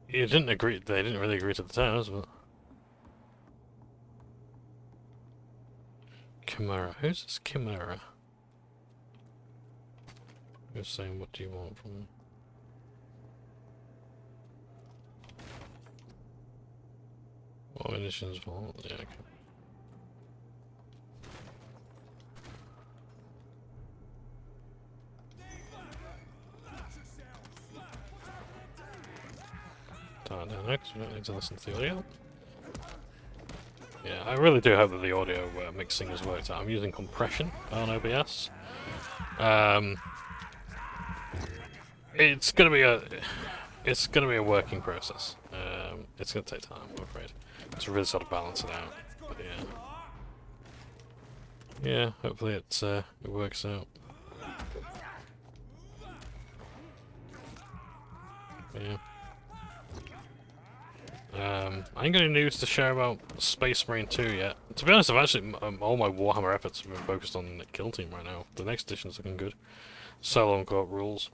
you didn't agree. They didn't really agree to the terms, but Chimera. Who's this Chimera? Who's saying, "What do you want from me?" What munitions for? Yeah. Okay. Turn down next. We don't need to listen to the audio. Yeah, I really do hope that the audio mixing has worked out. I'm using compression on OBS. It's gonna be a working process. It's gonna take time, I'm afraid, to really sort of balance it out. But yeah, hopefully it works out. Yeah. I ain't got any news to share about Space Marine 2 yet. To be honest, I've actually all my Warhammer efforts have been focused on the Kill Team right now. The next edition's looking good. Ascalon Club rules.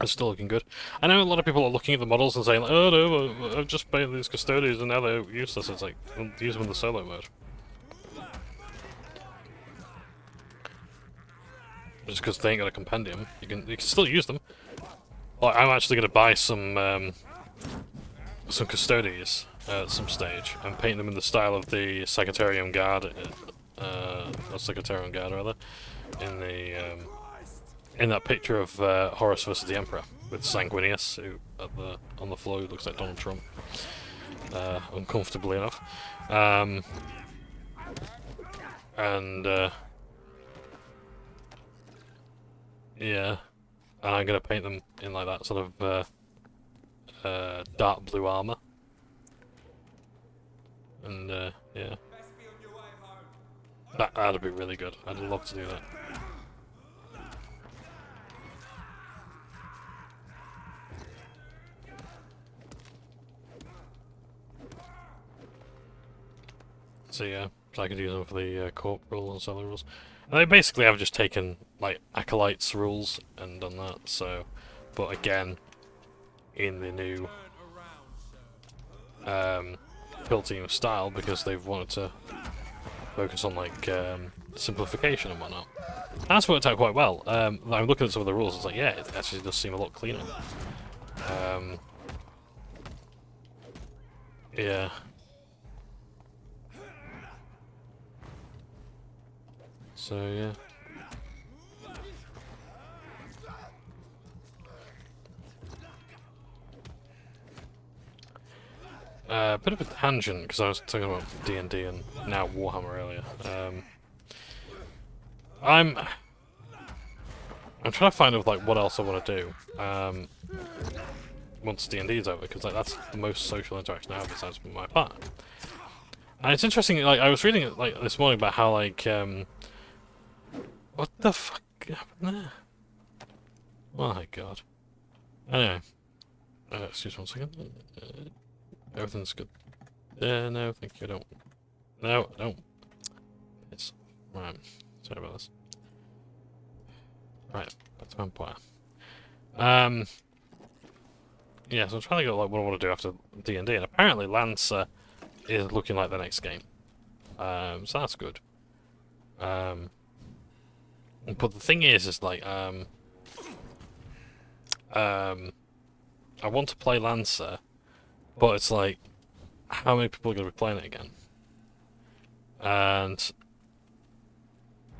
It's still looking good. I know a lot of people are looking at the models and saying, like, oh no, I've just played these custodians and now they're useless. It's like, well, use them in the solo mode. Just because they ain't got a compendium, you can still use them. Like, I'm actually going to buy some custodians at some stage and paint them in the style of the Secretarian Guard, or Secretarian Guard rather, in the in that picture of Horus versus the Emperor with Sanguinius, who on the floor who looks like Donald Trump, uncomfortably enough, and yeah, and I'm gonna paint them in like that sort of dark blue armor, and yeah, that'd be really good. I'd love to do that. So yeah, so I could use them for the corporal and solo rules. And they basically have just taken like acolytes rules and done that. So, but again, in the new kill team style, because they've wanted to focus on like simplification and whatnot. And that's worked out quite well. I'm looking at some of the rules. It's like, yeah, it actually does seem a lot cleaner. Yeah. So yeah. Bit of a tangent because I was talking about D&D and now Warhammer earlier. I'm trying to find out like what else I want to do once D&D's over, because like that's the most social interaction I have besides with my partner. And it's interesting. Like I was reading like this morning about how like what the fuck happened there? Oh my god. Anyway. Excuse me 1 second. Everything's good. No, thank you, I don't. No, I don't. It's... Right. Sorry about this. Right, back to Vampire. Yeah, so I'm trying to get like what I want to do after D&D, and apparently Lancer is looking like the next game. So that's good. But the thing is like, I want to play Lancer, but it's like, how many people are going to be playing it again? And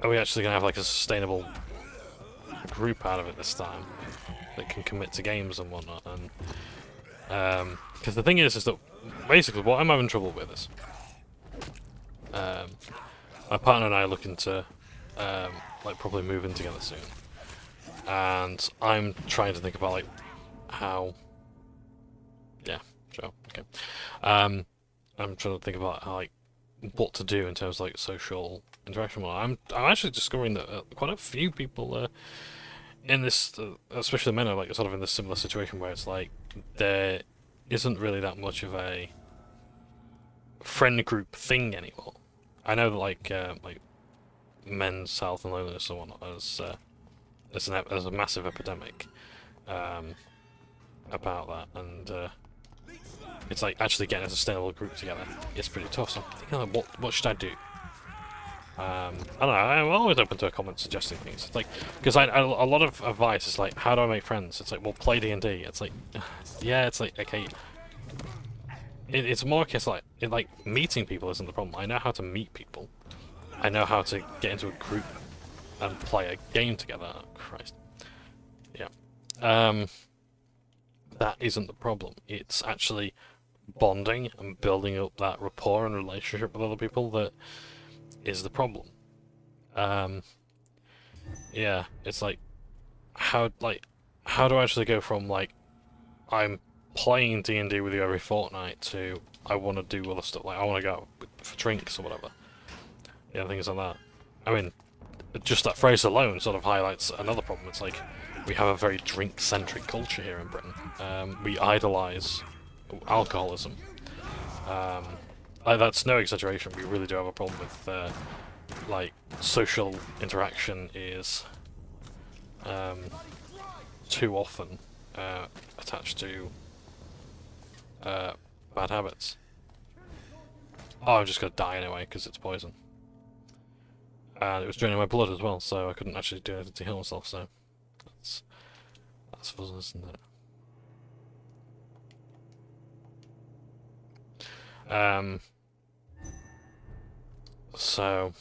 are we actually going to have like a sustainable group out of it this time that can commit to games and whatnot? And because the thing is that basically what I'm having trouble with is my partner and I are looking to like probably move in together soon, and I'm trying to think about like how. Yeah, sure, okay. I'm trying to think about how, like what to do in terms of like social interaction. Well, I'm actually discovering that quite a few people in this, especially men, are like sort of in this similar situation where it's like there isn't really that much of a friend group thing anymore. I know that like men's health and loneliness and whatnot as a massive epidemic about that, and it's like actually getting a sustainable group together. It's pretty tough. So I'm thinking, like, what should I do? I don't know. I'm always open to a comment suggesting things. It's like because a lot of advice is like, how do I make friends? It's like, well, play D&D. It's like, yeah, it's like okay. It's more a case like meeting people isn't the problem. I know how to meet people. I know how to get into a group and play a game together. Oh, Christ. Yeah. That isn't the problem. It's actually bonding and building up that rapport and relationship with other people that is the problem. Yeah, it's like how do I actually go from like I'm playing D&D with you every fortnight to I want to do other stuff, like I want to go for drinks or whatever. Yeah, things like that. I mean, just that phrase alone sort of highlights another problem. It's like we have a very drink-centric culture here in Britain. We idolise alcoholism. Like, that's no exaggeration. We really do have a problem with like social interaction is too often attached to bad habits. Oh, I'm just gonna die anyway because it's poison. And it was draining my blood as well, so I couldn't actually do anything to heal myself. So that's fun, isn't it? So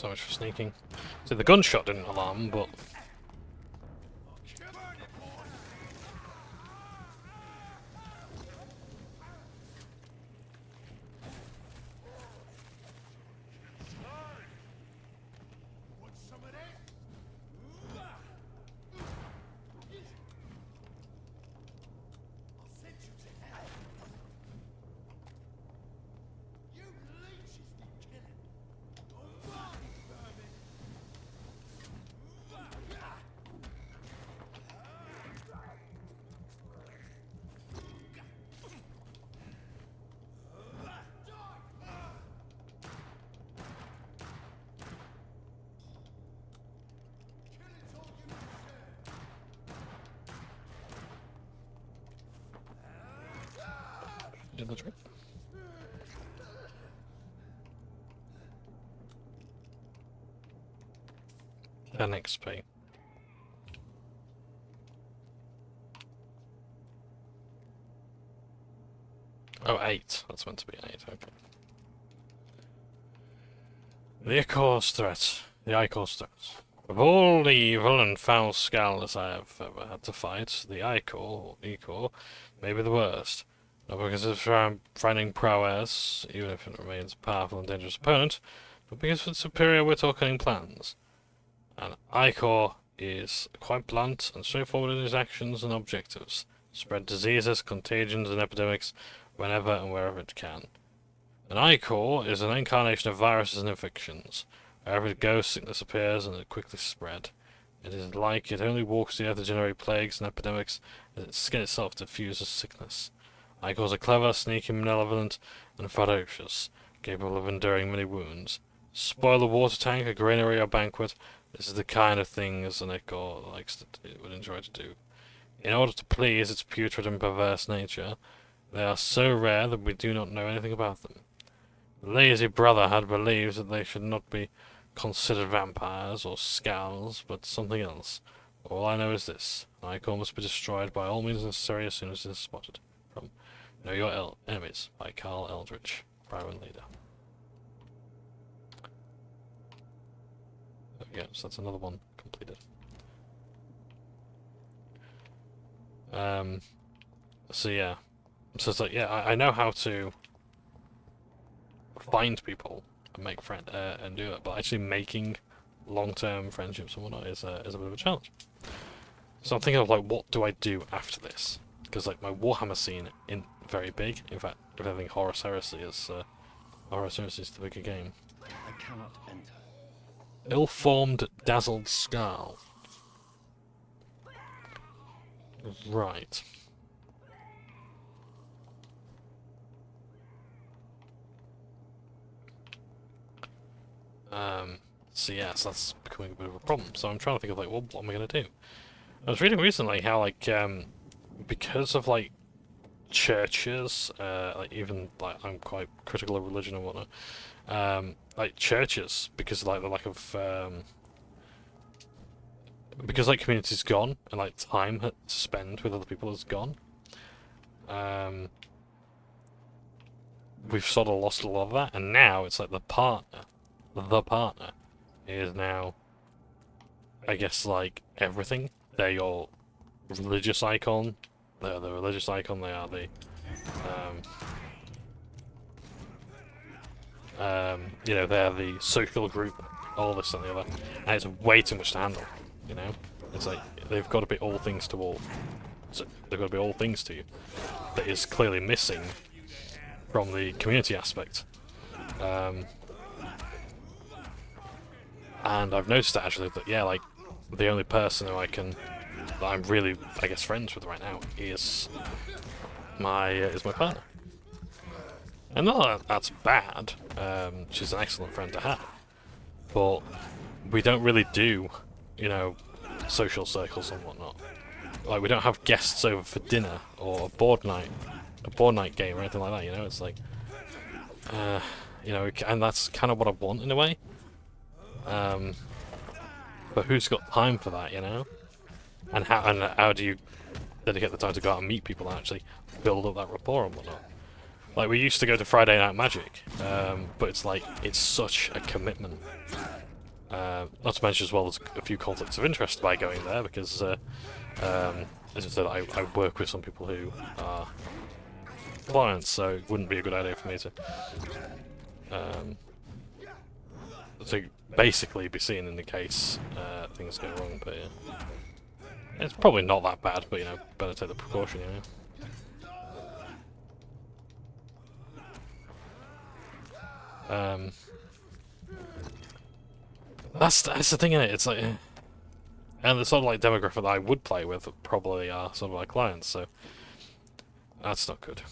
much for sneaking. See, the gunshot didn't alarm, but Want some of that? I'll send you to hell. You leeches need killing. Go on, vermin. Killing's all you deserve. did the trick. An XP. Oh, 8. That's meant to be 8, okay. The Ichor's threat. The Ichor's threat. Of all the evil and foul scholars I have ever had to fight, the Ichor, or Ichor, may be the worst. Not because of its frightening prowess, even if it remains a powerful and dangerous opponent, but because of its superior wit or cunning plans. An Ichor is quite blunt and straightforward in his actions and objectives. Spread diseases, contagions, and epidemics whenever and wherever it can. An Ichor is an incarnation of viruses and infections. Wherever it goes, sickness appears and it quickly spread. It is like it only walks the earth to generate plagues and epidemics, as its skin itself diffuses sickness. Ichors are clever, sneaky, malevolent, and ferocious, capable of enduring many wounds. Spoil a water tank, a granary, or banquet. This is the kind of things an Ichor would enjoy to do. In order to please its putrid and perverse nature, they are so rare that we do not know anything about them. The lazy brother had believed that they should not be considered vampires or skulls, but something else. All I know is this: an Ichor must be destroyed by all means necessary as soon as it is spotted. From Know Your Enemies by Carl Eldridge, Private Leader. There we go, so that's another one completed. So yeah. So it's like, yeah, I know how to find people and make friends and do it, but actually making long-term friendships and whatnot is a bit of a challenge. So I'm thinking of like, what do I do after this? Because like my Warhammer scene isn't very big. In fact, if I think Horus Heresy is the bigger game. I cannot enter. Ill-formed, dazzled skull. Right. So yes, that's becoming a bit of a problem. So I'm trying to think of like, well, what am I going to do? I was reading recently how like, because of like churches, like even like I'm quite critical of religion and whatnot. Like churches, because like the lack of, because like community's gone and like time to spend with other people is gone. We've sort of lost a lot of that, and now it's like the partner is now, I guess, like everything. They're your religious icon. They're the religious icon. They are the, you know, they're the social group. All this and the other, and it's way too much to handle. You know, it's like they've got to be all things to all. So they've got to be all things to you. That is clearly missing from the community aspect. And I've noticed that actually, that yeah, like the only person who that I'm really, I guess, friends with right now is my partner. And not that that's bad. She's an excellent friend to have, but we don't really do, you know, social circles and whatnot. Like, we don't have guests over for dinner or a board night game or anything like that. You know, it's like, you know, and that's kind of what I want in a way. But who's got time for that, you know? And how do you dedicate the time to go out and meet people and actually build up that rapport and whatnot? Like, we used to go to Friday Night Magic, but it's like, it's such a commitment. Not to mention as well, there's a few conflicts of interest by going there, because, as I said, I work with some people who are clients, so it wouldn't be a good idea for me to basically be seen in the case things go wrong. But yeah, it's probably not that bad, but you know, better take the precaution, you know. That's the thing in it. It's like, and the sort of like demographic that I would play with probably are some of my clients, so that's not good.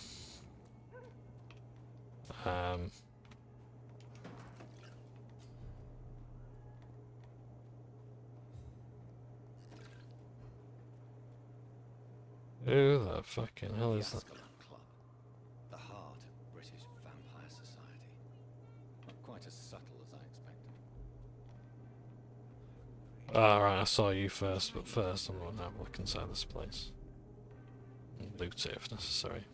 Who the fucking hell is that? Ascalon Club, the heart of British vampire society. Quite as subtle as I expected. Alright, I saw you first, but first I'm gonna have a look inside this place. And loot it if necessary.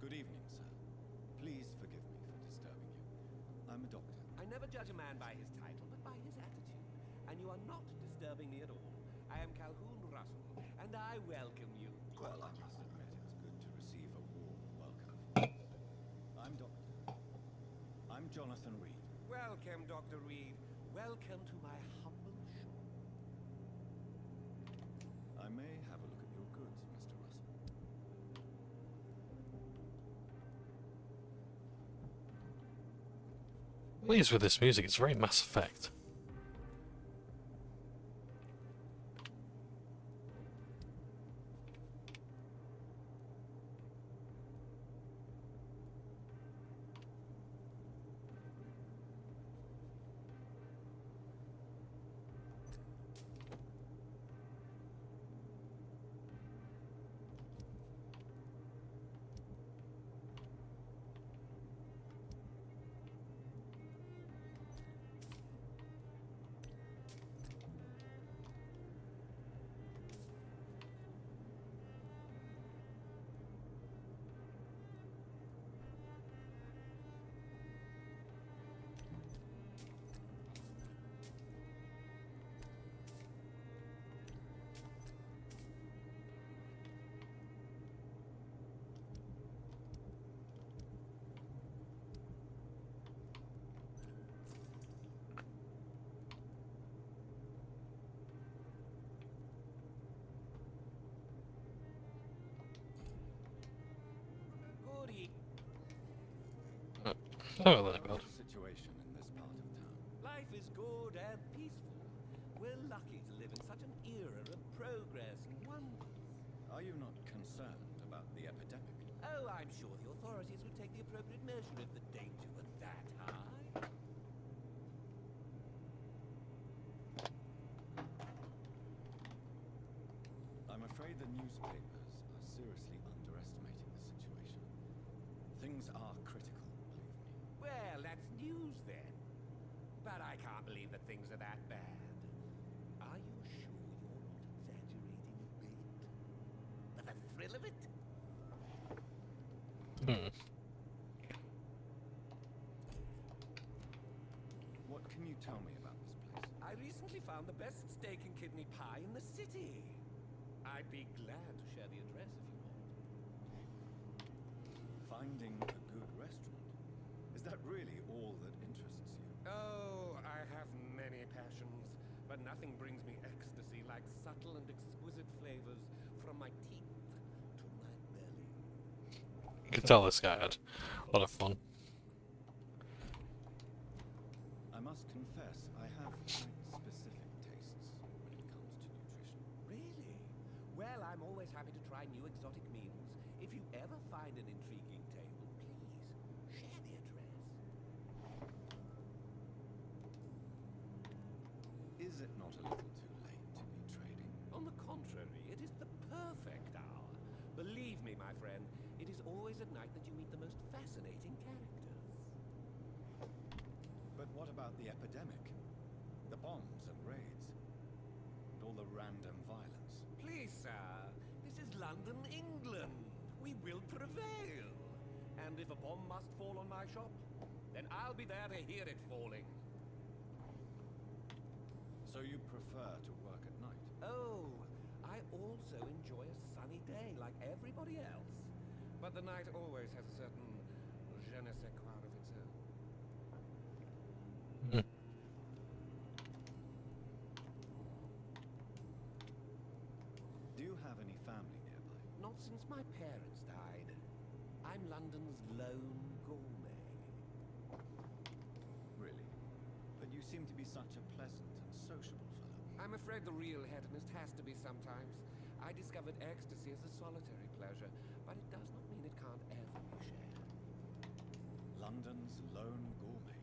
Good evening, sir. Please forgive me for disturbing you. I'm a doctor. I never judge a man by his title, but by his attitude. And you are not disturbing me at all. I am Calhoun Russell, and I welcome you. Well, I must admit it was good to receive a warm welcome. I'm Jonathan Reid. Welcome, Dr. Reid. Welcome to my humble shop. I may have a look at your goods, Mr. Russell. What is with this music? It's very Mass Effect. Good evening. Oh, there, God. Situation in this part of town. Life is good and peaceful. We're lucky to live in such an era of progress and wonder. Are you not concerned about the epidemic? Oh, I'm sure the authorities would take the appropriate measure if the danger were that high. I'm afraid the newspapers are seriously underestimating the situation. Things are critical, believe me. Well, that's news then. But I can't believe that things are that bad. Are you sure you're not exaggerating a bit? For the thrill of it? What can you tell me about this place? I recently found the best steak and kidney pie in the city. I'd be glad to share the address if you want. Finding a good restaurant. Is that really all that interests you? Oh, I have many passions, but nothing brings me ecstasy like subtle and exquisite flavors from my teeth to my belly. You can tell this guy had a lot of fun. must confess, I have quite specific tastes when it comes to nutrition. Really? Well, I'm always happy to try new exotic meals. If you ever find an intriguing table, please share the address. Is it not a little too late to be trading? On the contrary, it is the perfect hour. Believe me, my friend, it is always at night that you meet the most fascinating characters. But what about the epidemic? The bombs and raids? And all the random violence? Please, sir, this is London, England. We will prevail. And if a bomb must fall on my shop, then I'll be there to hear it falling. So you prefer to work at night? Oh, I also enjoy a sunny day like everybody else. But the night always has a certain je ne sais quoi of its own. Do you have any family nearby? Not since my parents died. I'm London's lone gourmet. Really? But you seem to be such a pleasant and sociable fellow. I'm afraid the real hedonist has to be sometimes. I discovered ecstasy as a solitary pleasure, but it does not mean it can't ever be shared. London's lone gourmet.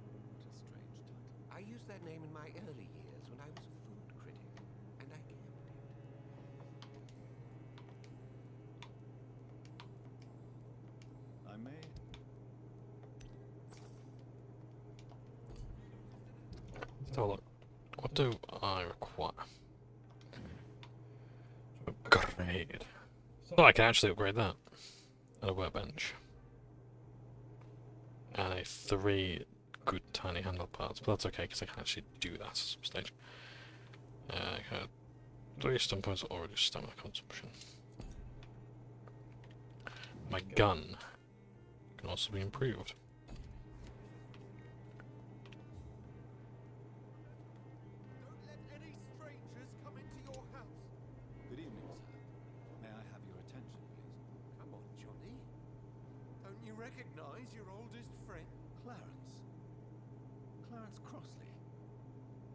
What a strange title. I used that name in my early years when I was a food critic, and I kept it. I may... Let's have a look. What do I require? Upgrade. Oh, I can actually upgrade that. And a workbench. And a 3 good tiny handle parts, but that's okay because I can actually do that at some stage. I got 3 stun points or reduce stamina consumption. My gun can also be improved. Don't let any strangers come into your house. Good evening, sir. May I have your attention, please? Come on, Johnny. Don't you recognize your oldest friend? Clarence. Clarence Crossley.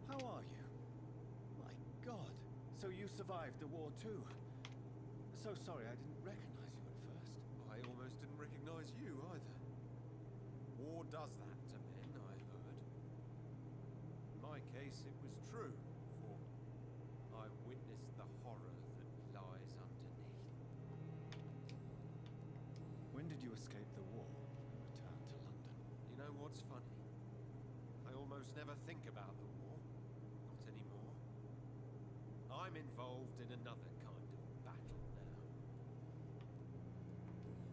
How are you? My God. So you survived the war too. So sorry I didn't recognize you at first. I almost didn't recognize you either. War does that to men, I heard. In my case, it was true, for I witnessed the horror that lies underneath. When did you escape the war and return to London? You know what's funny? I almost never think about the war. Not anymore. I'm involved in another kind of battle now.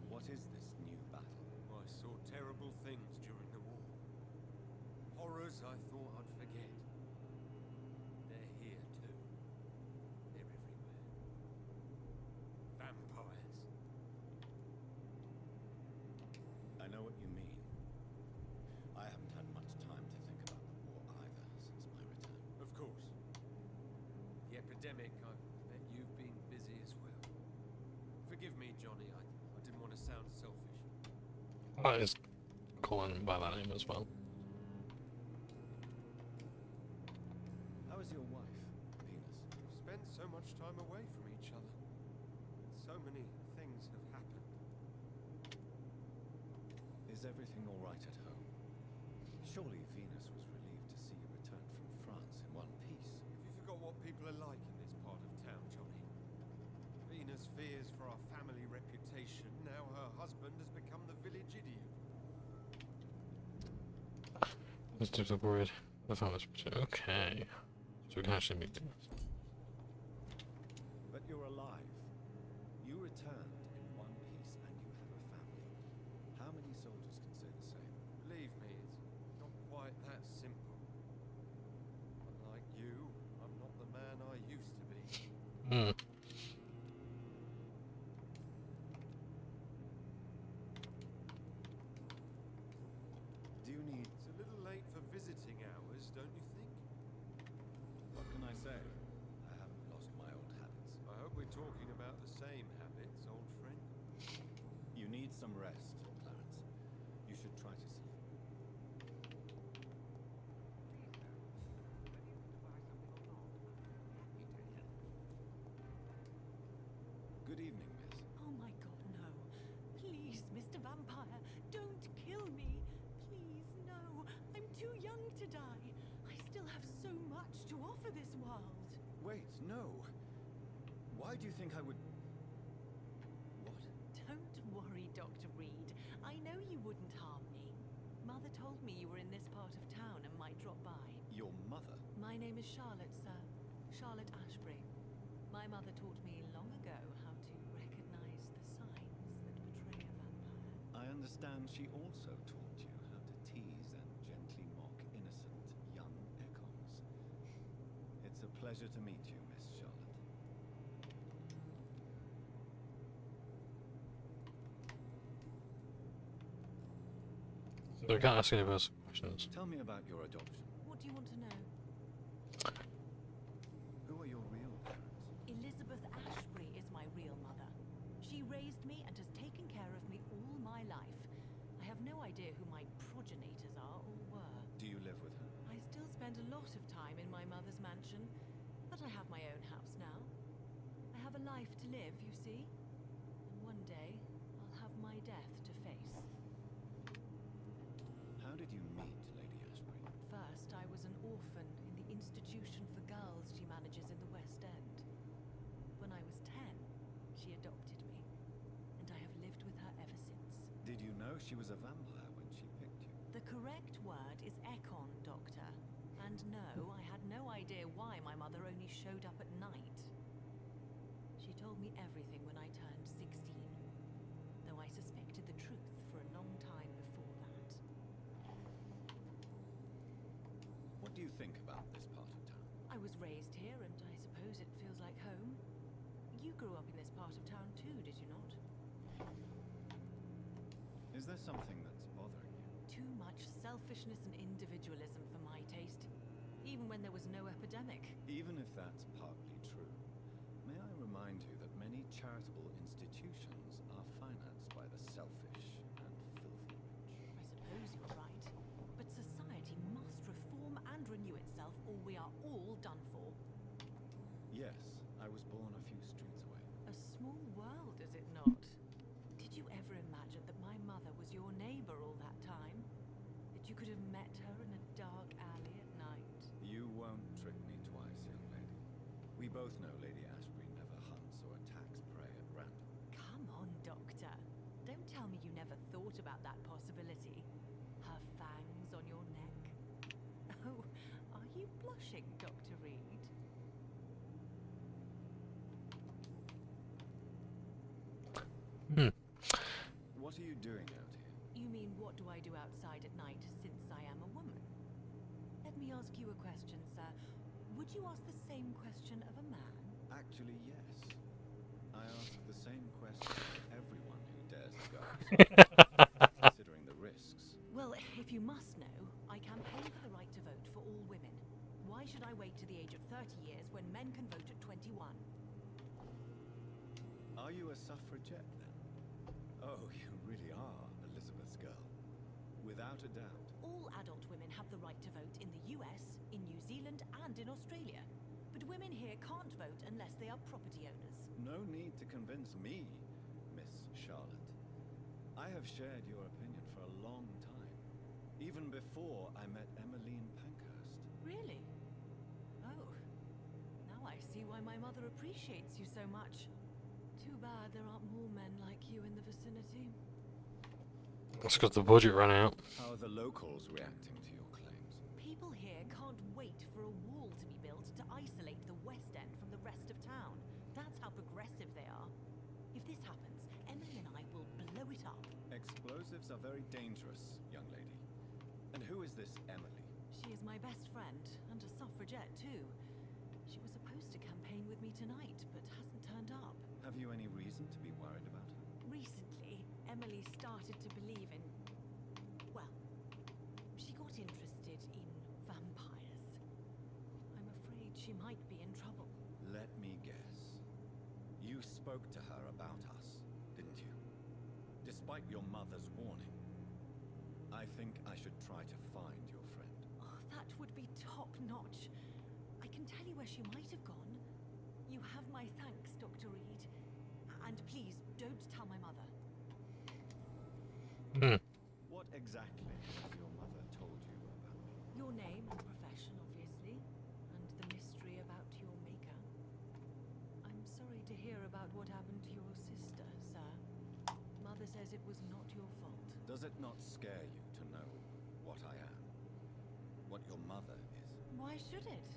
What is this new battle? I saw terrible things during the war. Horrors I thought I'd forget. They're here too. They're everywhere. Vampires. I know what you mean. I haven't had much time to think about the war either since my return. Of course. The epidemic, I bet you've been busy as well. Forgive me, Johnny, I didn't want to sound selfish. I just call him by that name as well. How is your wife, Venus? We've spent so much time away from each other. So many things have happened. Is everything all right at home? Surely Venus was relieved to see you return from France in one piece. Have you forgot what people are like in this part of town, Johnny? Venus fears for our family reputation. Now her husband has become the village idiot. Let's do the word. Okay. So we can actually meet them. But you're alive. You returned in one piece and you have a family. How many soldiers can say the same? Believe me, it's not quite that simple. Unlike you, I'm not the man I used to be. Hmm. Do you need... It's a little late for visiting hours, don't you think? What can I say? I haven't lost my old habits. I hope we're talking about the same habits, old friend. You need some rest, Clarence. You should try to sleep. to die. I still have so much to offer this world. Wait, no. Why do you think I would... What? Don't worry, Dr. Reid. I know you wouldn't harm me. Mother told me you were in this part of town and might drop by. Your mother? My name is Charlotte, sir. Charlotte Ashbury. My mother taught me long ago how to recognize the signs that betray a vampire. I understand she also taught you how to tease and gently mock innocent young Ekons. It's a pleasure to meet you, Miss Charlotte. So we can't ask any personal questions. Tell me about your adoption. What do you want to know? Who are your real parents? Elizabeth Ashbury is my real mother. She raised me and has taken care of me all my life. I have no idea who my progenitors are or were. Do you live with her? I still spend a lot of time in my mother's mansion, but I have my own house now. I have a life to live, you see. And one day, I'll have my death to face. How did you meet Lady Ashbury? First, I was an orphan in the institution for girls she manages in the West End. When I was 10, she adopted me, and I have lived with her ever since. Did you know she was a vampire when she picked you? The correct word is Ekon, Doctor. And no, I had no idea why my mother only showed up at night. She told me everything when I turned 16, though I suspected the truth for a long time before that. What do you think about this part of town? I was raised here, and I suppose it feels like home. You grew up in this part of town too, did you not? Is there something that's bothering you? Too much selfishness and individualism for my taste, even when there was no epidemic. Even if that's partly true, may I remind you that many charitable institutions are financed by the selfish and filthy rich. I suppose you're right, but society must reform and renew itself, or we are all done for. Yes, I was born a few streets away. A small world, is it not? Did you ever imagine that my mother was your neighbor all that time? That you could have met her in a dark alley at night? You won't trick me twice, young lady. We both know Lady Ashbury never hunts or attacks prey at random. Come on, Doctor. Don't tell me you never thought about that possibility. Her fangs on your neck. Oh, are you blushing, Dr. Reid? What are you doing out here? You mean what do I do outside at night since I am a woman? Let me ask you a question, sir. Would you ask the same question of a man? Actually, yes. I ask the same question to everyone who dares to go outside, considering the risks. Well, if you must know, I campaign for the right to vote for all women. Why should I wait to the age of 30 years when men can vote at 21? Are you a suffragette, then? Oh, you really are Elizabeth's girl. Without a doubt. All adult women have the right to vote in the US, in New Zealand, and in Australia. But women here can't vote unless they are property owners. No need to convince me, Miss Charlotte. I have shared your opinion for a long time. Even before I met Emmeline Pankhurst. Really? Oh. Now I see why my mother appreciates you so much. Too bad there aren't more men like you in the vicinity. That's because the budget ran out. How are the locals reacting to your claims? People here can't wait for a wall to be built to isolate the West End from the rest of town. That's how progressive they are. If this happens, Emily and I will blow it up. Explosives are very dangerous, young lady. And who is this Emily? She is my best friend, and a suffragette too. She was supposed to campaign with me tonight, but hasn't turned up. Have you any reason to be worried about her? Recently, Emily started to believe in... well, she got interested in vampires. I'm afraid she might be in trouble. Let me guess. You spoke to her about us, didn't you? Despite your mother's warning. I think I should try to find your friend. Oh, that would be top-notch. I can tell you where she might have gone. You have my thanks, Dr. Reid. And please, don't tell my mother. What exactly has your mother told you about me? Your name about what happened to your sister, sir. Mother says it was not your fault. Does it not scare you to know what I am? What your mother is? Why should it?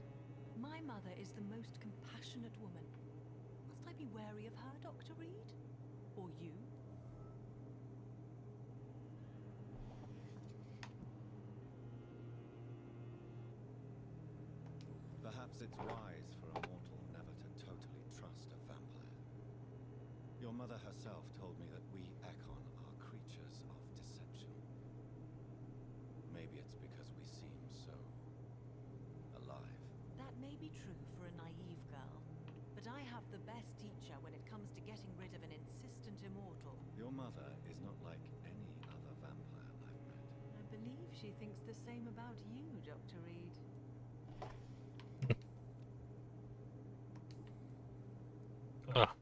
My mother is the most compassionate woman. Must I be wary of her, Dr. Reid? Or you? Perhaps it's wise for a mortal never to totally trust a vampire. Your mother herself told me that we Ekon are creatures of deception. Maybe it's because we seem so alive. That may be true for a naive girl, but I have the best teacher when it comes to getting rid of an insistent immortal. Your mother is not like any other vampire I've met. I believe she thinks the same about you, Dr. Reid. Ah.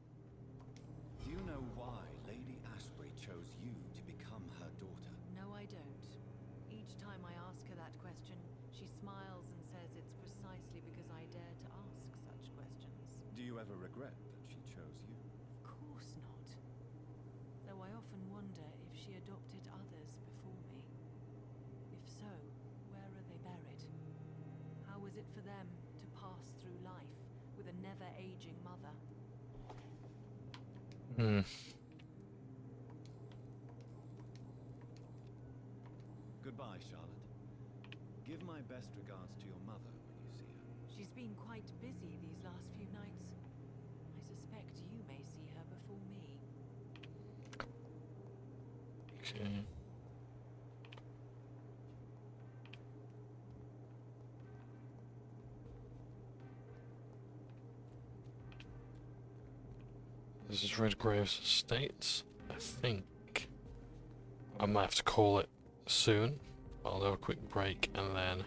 Do you know why Lady Ashbury chose you to become her daughter? No, I don't. Each time I ask her that question, she smiles and says it's precisely because I dare to ask such questions. Do you ever regret that she chose you? Of course not. Though I often wonder if she adopted others before me. If so, where are they buried? How was it for them to pass through life with a never-aging mother? Hmm. Goodbye, Charlotte. Give my best regards to your mother when you see her. She's been quite busy these last few nights. I suspect you may see her before me. Okay. This is Redgrave's estate. I think I might have to call it soon. I'll do a quick break and then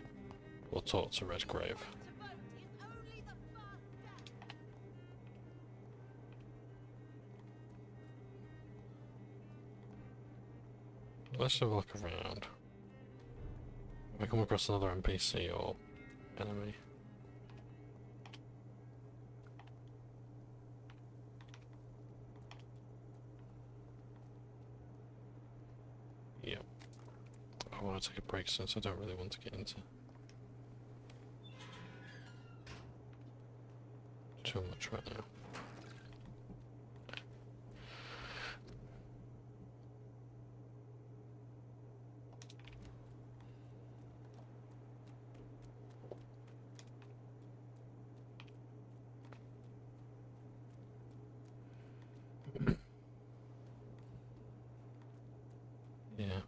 we'll talk to Redgrave. Let's have a look around. If I come across another NPC or enemy. Yeah. I want to take a break since I don't really want to get into too much right now. Yeah.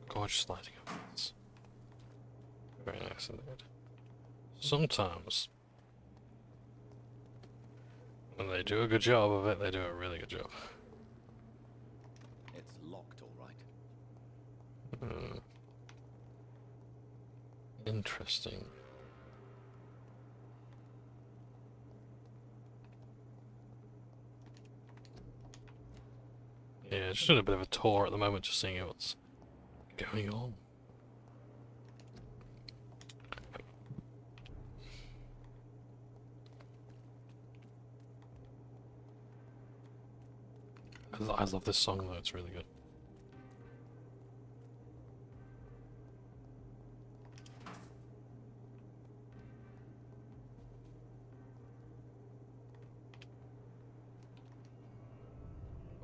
Gorgeous lighting effects. Very nice indeed. Sometimes, when they do a good job of it, they do a really good job. It's locked, all right. Interesting. Yeah, just doing a bit of a tour at the moment, just seeing what's going on. I love this song though, it's really good.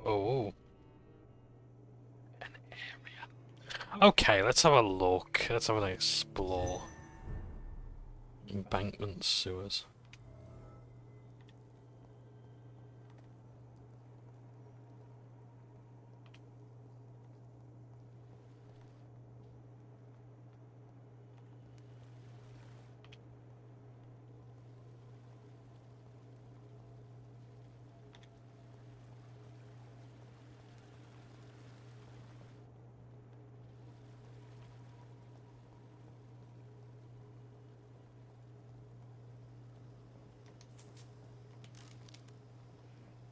Oh. An area. Okay, let's have a look. Let's have an explore. Embankment sewers.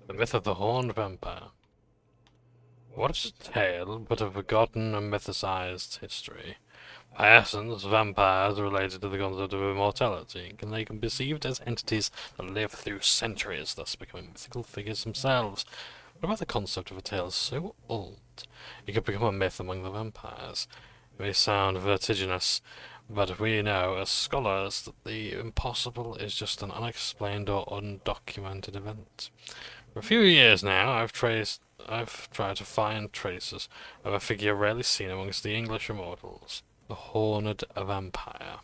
The myth of the horned vampire. What is a tale but a forgotten and mythicized history? By essence, vampires are related to the concept of immortality, and they can be perceived as entities that live through centuries, thus becoming mythical figures themselves. What about the concept of a tale so old it could become a myth among the vampires? It may sound vertiginous, but we know as scholars that the impossible is just an unexplained or undocumented event. For a few years now, I've tried to find traces of a figure rarely seen amongst the English immortals, the Horned Vampire.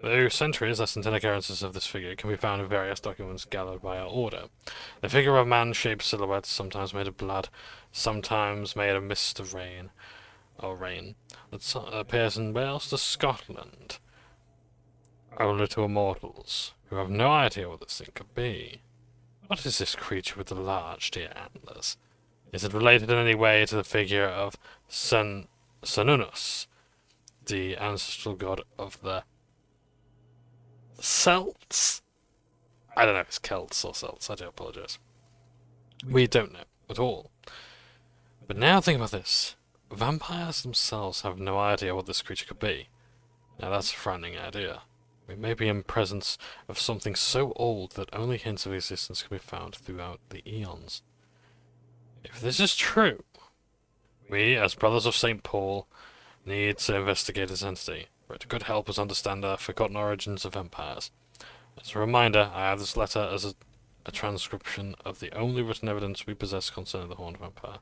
Through centuries, less than 10 occurrences of this figure can be found in various documents gathered by our order. The figure of a man-shaped silhouette, sometimes made of blood, sometimes made of mist of rain, that appears in Wales to Scotland, only to immortals, who have no idea what this thing could be. What is this creature with the large deer antlers? Is it related in any way to the figure of Sanunus, the ancestral god of the Celts? I don't know if it's Celts or Celts, I do apologise. We don't know at all. But now think about this. Vampires themselves have no idea what this creature could be. Now that's a frightening idea. We may be in presence of something so old that only hints of existence can be found throughout the eons. If this is true, we, as Brothers of St. Paul, need to investigate this entity, for it could help us understand the forgotten origins of vampires. As a reminder, I have this letter as a transcription of the only written evidence we possess concerning the Horned Vampire,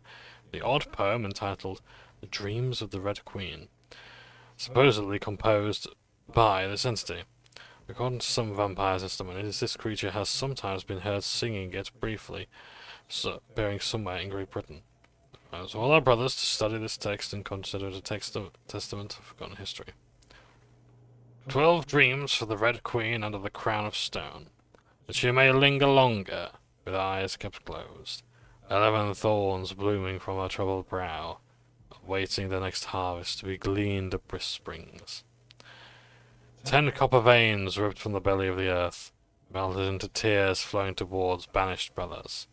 the odd poem entitled The Dreams of the Red Queen, supposedly composed by this entity. According to some vampire testimonies, this creature has sometimes been heard singing it briefly, appearing somewhere in Great Britain. I urge all our brothers to study this text and consider it a testament of forgotten history. 12 dreams for the Red Queen under the crown of stone, that she may linger longer, with eyes kept closed, 11 thorns blooming from her troubled brow, awaiting the next harvest to be gleaned at brisk springs. 10 copper veins ripped from the belly of the earth, melted into tears flowing towards banished brothers.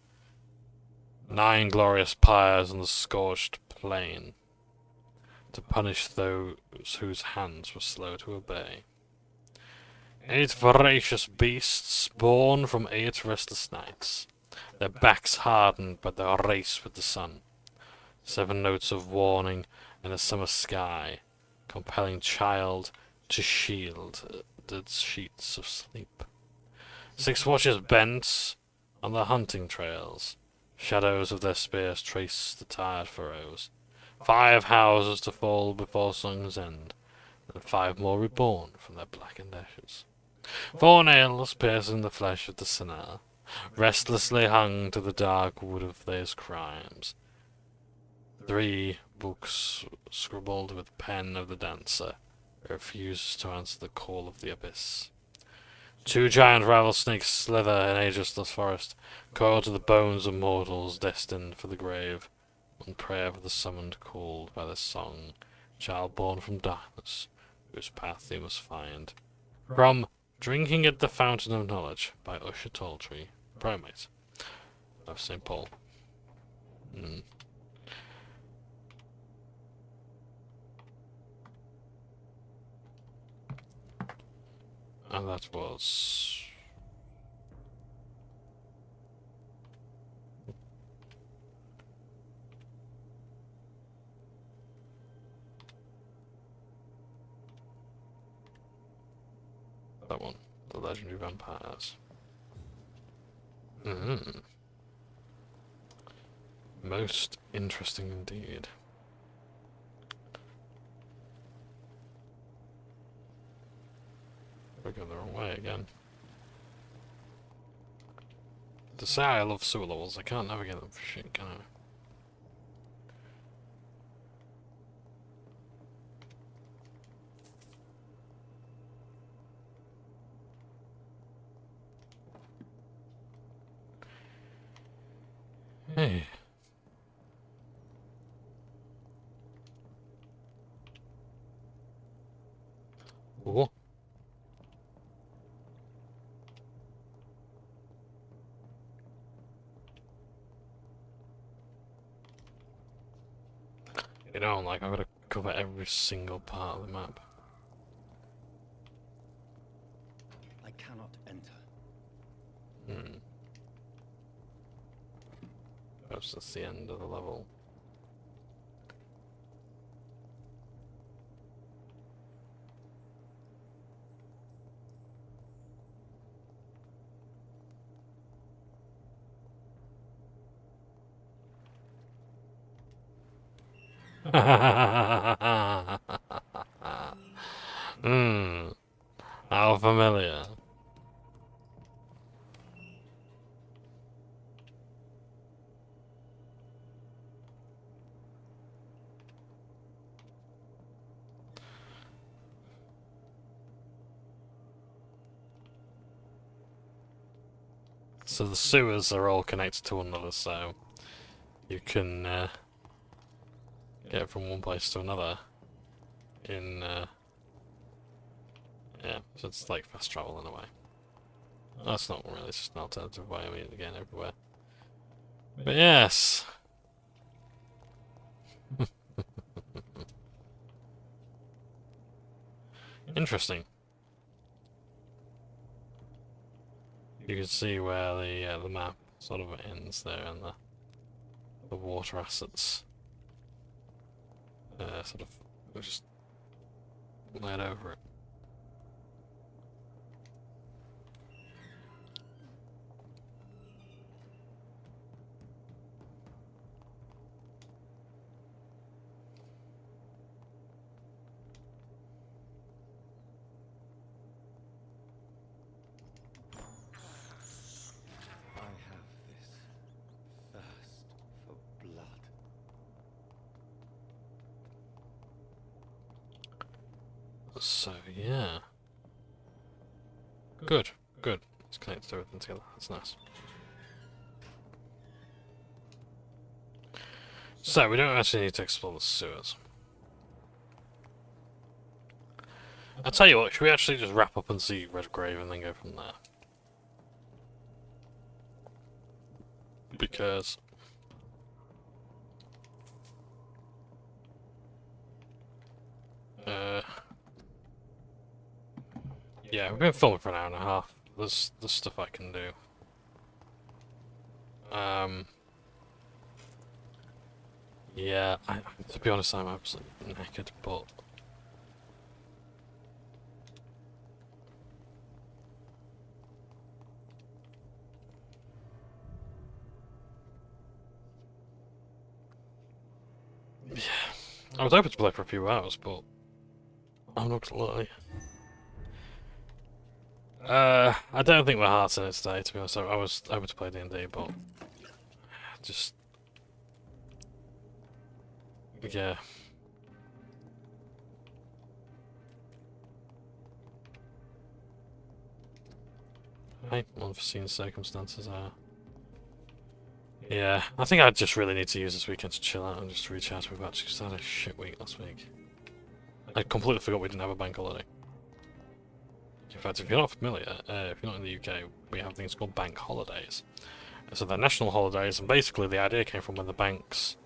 9 glorious pyres on the scorched plain, to punish those whose hands were slow to obey. 8 voracious beasts born from 8 restless nights, their backs hardened by their race with the sun. 7 notes of warning in a summer sky, compelling child to shield the sheets of sleep. 6 watches bent on the hunting trails, shadows of their spears trace the tired furrows. 5 houses to fall before song's end, and 5 more reborn from their blackened ashes. 4 nails piercing the flesh of the sinner, restlessly hung to the dark wood of those crimes. 3 books scribbled with pen of the dancer, refuses to answer the call of the abyss. 2 giant rattlesnakes slither in ageless forest, coiled to the bones of mortals destined for the grave. One prayer for the summoned called by the song, child born from darkness, whose path they must find. From Drinking at the Fountain of Knowledge by Usher Talltree, Primate of St. Paul. And that was... that one. The Legendary Vampires. Most interesting indeed. We're going the wrong way again. To say I love sewer levels, I can't navigate them for shit, can I? Hey. Oh. You know, like, I've got a cover every single part of the map. I cannot enter. Perhaps that's the end of the level. How familiar. So the sewers are all connected to one another, so you can get from one place to another in yeah, so it's like fast travel in a way. That's not really, it's just an alternative way, I mean, again, everywhere. But yes! Interesting. You can see where the map sort of ends there, and the water assets sort of just laid over it. I have this thirst for blood. So yeah. Good, good. Let's connect everything together. That's nice. So we don't actually need to explore the sewers. I'll tell you what, should we actually just wrap up and see Redgrave and then go from there? Because yeah, we've been filming for an hour and a half. There's stuff I can do. Yeah, to be honest, I'm absolutely naked, but yeah, I was hoping to play for a few hours, but I'm not gonna lie. I don't think my heart's in it today, to be honest. I was hoping to play D&D, but just yeah. Right, unforeseen circumstances are. Yeah, I think I just really need to use this weekend to chill out and just recharge my batteries because I had a shit week last week. I completely forgot we didn't have a bank holiday. In fact, if you're not familiar, if you're not in the UK, we have things called bank holidays. So they're national holidays, and basically the idea came from when the banks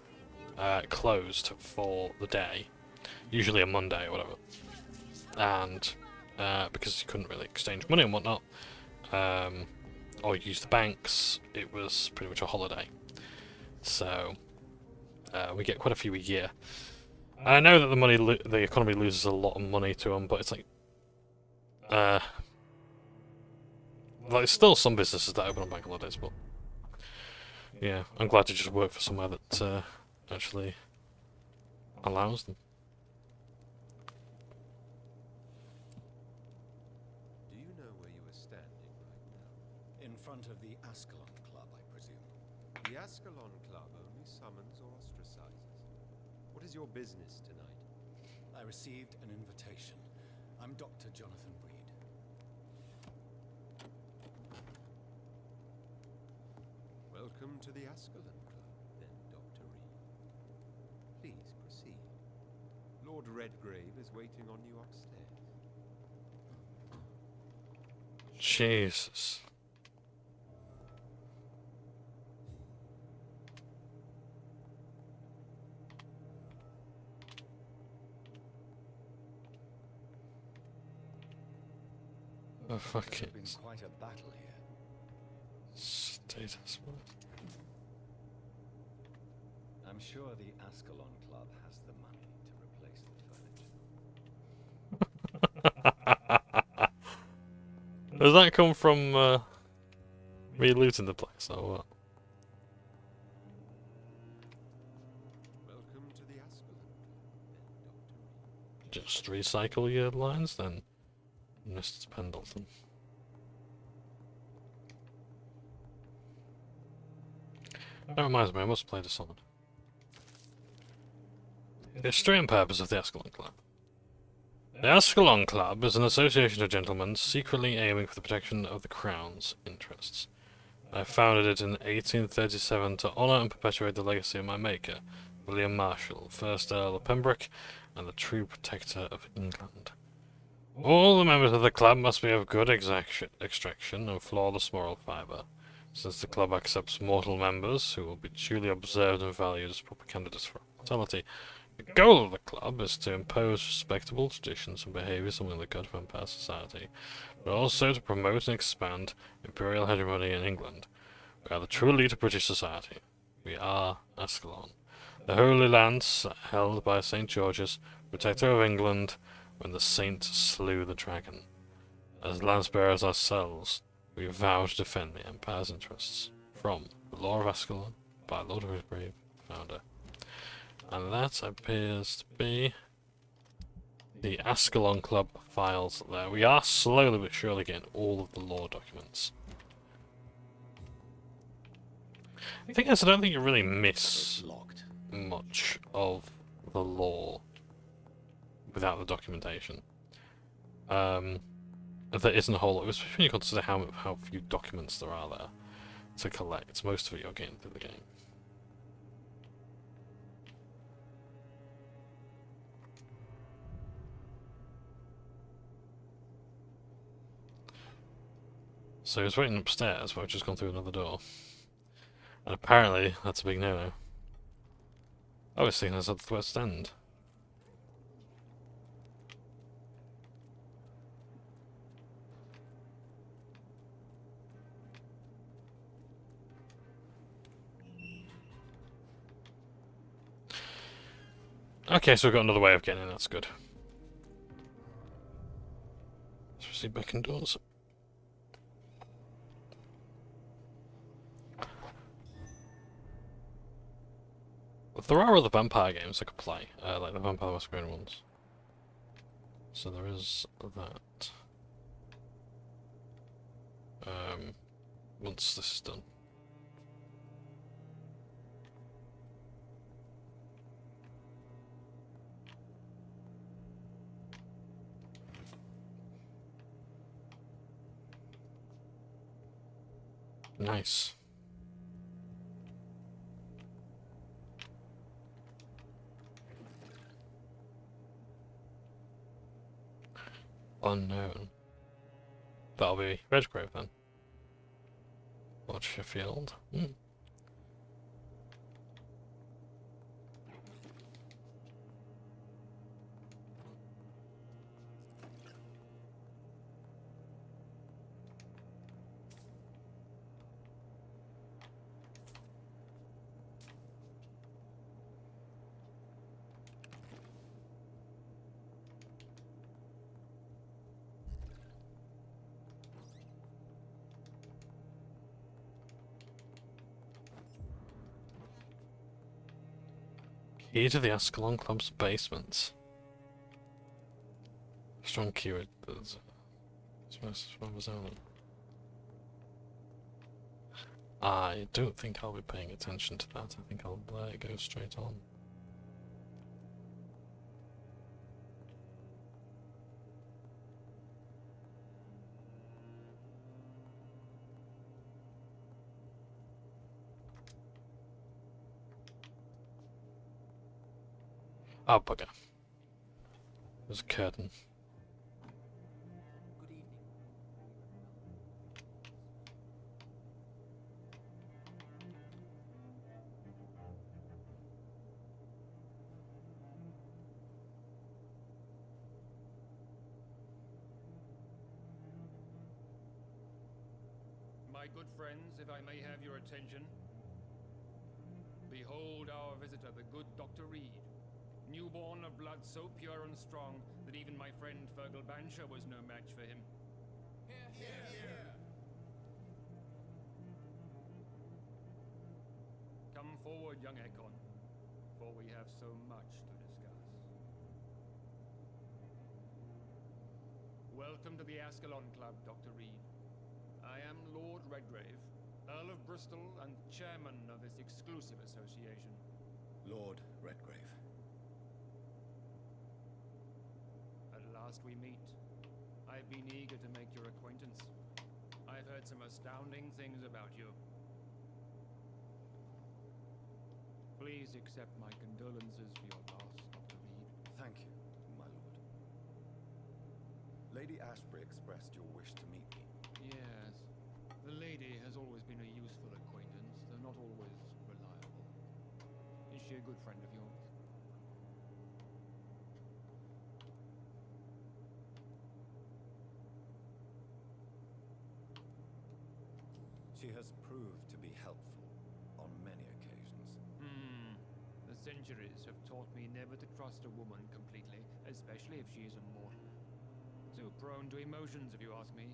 closed for the day, usually a Monday or whatever. And because you couldn't really exchange money and whatnot, or use the banks, it was pretty much a holiday. So we get quite a few a year. I know that the economy loses a lot of money to them, but it's like there's still some businesses that open on bank holidays, but yeah, I'm glad to just work for somewhere that actually allows them. Do you know where you are standing right now? In front of the Ascalon Club, I presume. The Ascalon Club only summons or ostracizes. What is your business tonight? I received an invitation. I'm Dr. Jonathan Reid. Welcome to the Ascalon Club, then, Dr. Reid. Please proceed. Lord Redgrave is waiting on you upstairs. Jesus. Oh, fuck There's it. been quite a battle here. Status. I'm sure the Ascalon Club has the money to replace the furniture. Does that come from me looting the place or what? Welcome to the Ascalon Club, then, Dr. Just recycle your lines then, Mr. Pendleton. That reminds me, I must play the Solid. The history and purpose of the Ascalon Club. The Ascalon Club is an association of gentlemen secretly aiming for the protection of the Crown's interests. I founded it in 1837 to honour and perpetuate the legacy of my maker, William Marshall, 1st Earl of Pembroke, and the true protector of England. All the members of the club must be of good extraction and flawless moral fibre, since the club accepts mortal members who will be duly observed and valued as proper candidates for immortality. The goal of the club is to impose respectable traditions and behaviours among the good vampire society, but also to promote and expand imperial hegemony in England. We are the true elite of British society. We are Ascalon, the holy lands held by St. George's, protector of England, when the saint slew the dragon. As landsbearers ourselves, we vow to defend the Empire's interests. From the Law of Ascalon, by Lord Reid, founder. And that appears to be the Ascalon Club files there. We are slowly but surely getting all of the lore documents. The thing is, I don't think you really miss Locked. much of the lore without the documentation. There isn't a whole lot, especially when you consider how few documents there are there to collect. Most of it you're getting through the game. So he was waiting upstairs, but I've just gone through another door. And apparently, that's a big no-no. I was thinking that's at the West End. Okay, so we've got another way of getting in, that's good. Let's proceed back indoors. There are other vampire games I could play, like the Vampire the Masquerade ones. So there is that. Once this is done. Nice. Unknown. That'll be Redgrave then. Or Sheffield. Key to the Ascalon Club's basement. Strong keyword. I don't think I'll be paying attention to that. I think I'll let it go straight on. Oh, bugger. There's a curtain. Good evening. My good friends, if I may have your attention. Behold our visitor, the good Dr. Reid. Newborn of blood so pure and strong that even my friend Fergal Bansher was no match for him. Come forward, young Ekon, for we have so much to discuss. Welcome to the Ascalon Club, Dr. Reid. I am Lord Redgrave, Earl of Bristol and chairman of this exclusive association. Lord Redgrave. At last we meet. I've been eager to make your acquaintance. I've heard some astounding things about you. Please accept my condolences for your loss, Dr. Reid. Thank you, my lord. Lady Ashbury expressed your wish to meet me. Yes. The lady has always been a useful acquaintance, though not always reliable. Is she a good friend of yours? She has proved to be helpful on many occasions. The centuries have taught me never to trust a woman completely, especially if she is immortal. Too prone to emotions, if you ask me.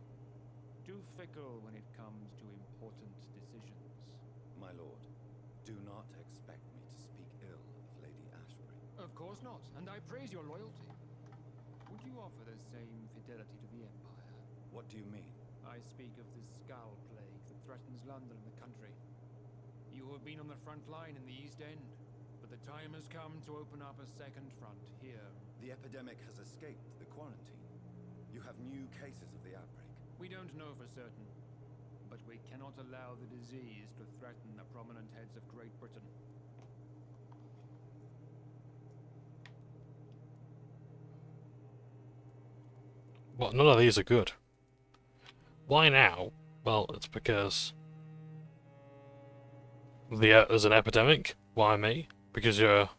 Too fickle when it comes to important decisions. My lord, do not expect me to speak ill of Lady Ashbury. Of course not, and I praise your loyalty. Would you offer the same fidelity to the Empire? What do you mean? I speak of the Skull Plague that threatens London and the country. You have been on the front line in the East End, but the time has come to open up a second front here. The epidemic has escaped the quarantine. You have new cases of the outbreak. We don't know for certain, but we cannot allow the disease to threaten the prominent heads of Great Britain. Well, none of these are good. Why now? Well, it's because there's an epidemic. Why me? Because you're a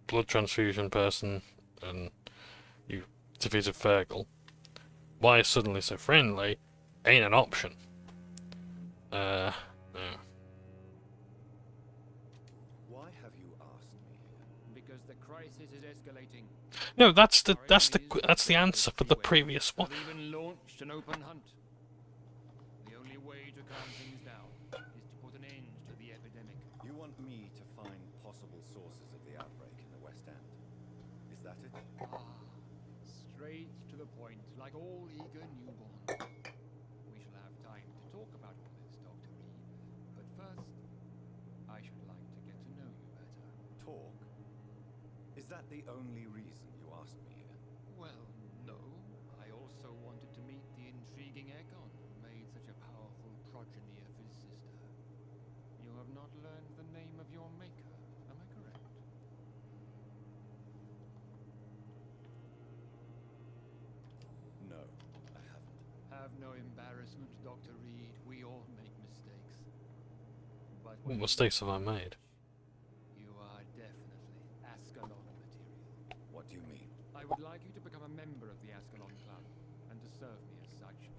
blood transfusion person and you defeated Fergal. Why suddenly so friendly ain't an option. No. Why have you asked me here? Because the crisis is escalating. No, that's the answer for the previous one. Have even launched an open hunt. The only way to calm things down is to put an end to the epidemic. You want me to find possible sources of the outbreak in the West End. Is that it? Straight to the point, like all eager newborns. We shall have time to talk about all this, Dr. Reid. But first, I should like to get to know you better. Talk? Is that the only reason you asked me here? Well, no. I also wanted to meet the intriguing Ekon who made such a powerful progeny of his sister. You have not learned the name of your maker, am I correct? No, I haven't. Have no embarrassment, Dr. Reid. We all make mistakes. But What mistakes have I made? you are definitely Ascalon material. What do you mean? I would like you to become a member of the Ascalon Club, and to serve me as such.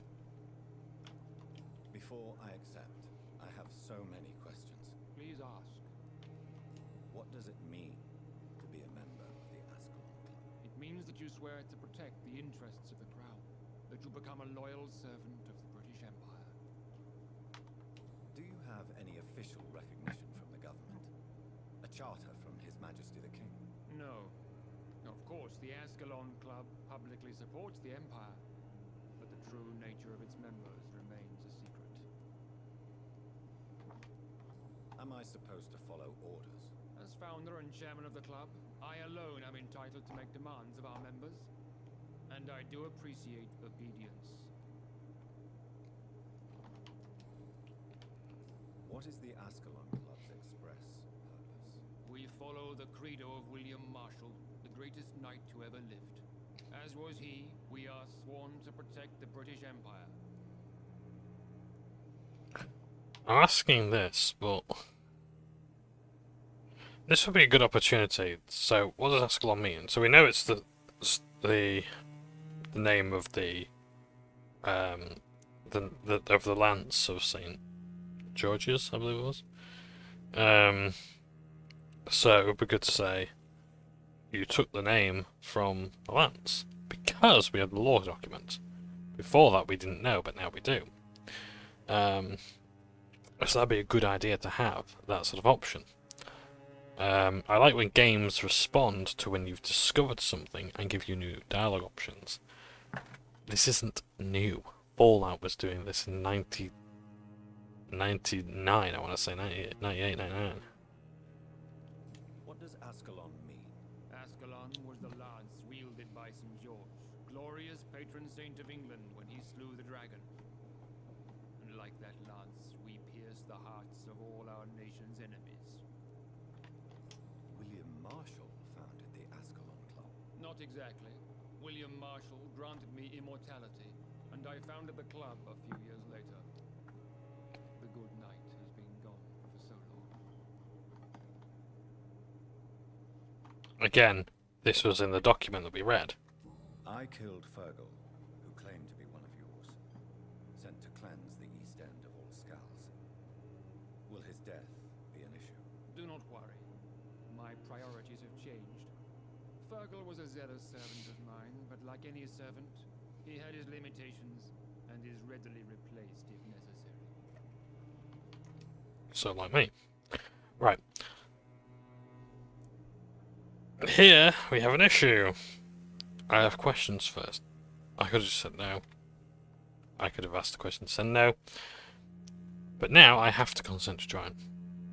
Before I accept, I have so many questions. Please ask. What does it mean to be a member of the Ascalon Club? It means that you swear to protect the interests of the Crown, that you become a loyal servant of the British Empire. Do you have any official recognition from the government? A charter from His Majesty the King? No. Of course, the Ascalon Club publicly supports the Empire, but the true nature of its members remains a secret. Am I supposed to follow orders? As founder and chairman of the club, I alone am entitled to make demands of our members, and I do appreciate obedience. What is the Ascalon Club's express purpose? We follow the credo of William Marshall, the greatest knight who ever lived. As was he, we are sworn to protect the British Empire. I'm asking this, but this would be a good opportunity. So, what does Ascalon mean? So we know it's the name of the of the Lance of St. George's, I believe it was. So it would be good to say you took the name from the Lance because we had the lore document. Before that, we didn't know, but now we do. So that'd be a good idea to have that sort of option. I like when games respond to when you've discovered something and give you new dialogue options. This isn't new. Fallout was doing this in 99, I want to say 98, 99. What does Ascalon mean? Ascalon was the lance wielded by St. George, glorious patron saint of England when he slew the dragon. And like that lance, we pierce the hearts of all our nation's enemies. William Marshall founded the Ascalon Club. Not exactly. William Marshall granted me immortality, and I founded the club a few years later. The good knight has been gone for so long. Again, this was in the document that we read. I killed Fergal, who claimed to be one of yours, sent to cleanse the east end of all Skulls. Will his death be an issue? Do not worry. My priorities have changed. Fergal was a zealous servant of mine, but like any servant, he had his limitations and is readily replaced if necessary. So like me. Right. Here we have an issue. I have questions first. I could have just said no. I could have asked the question and said no. But now I have to consent to join.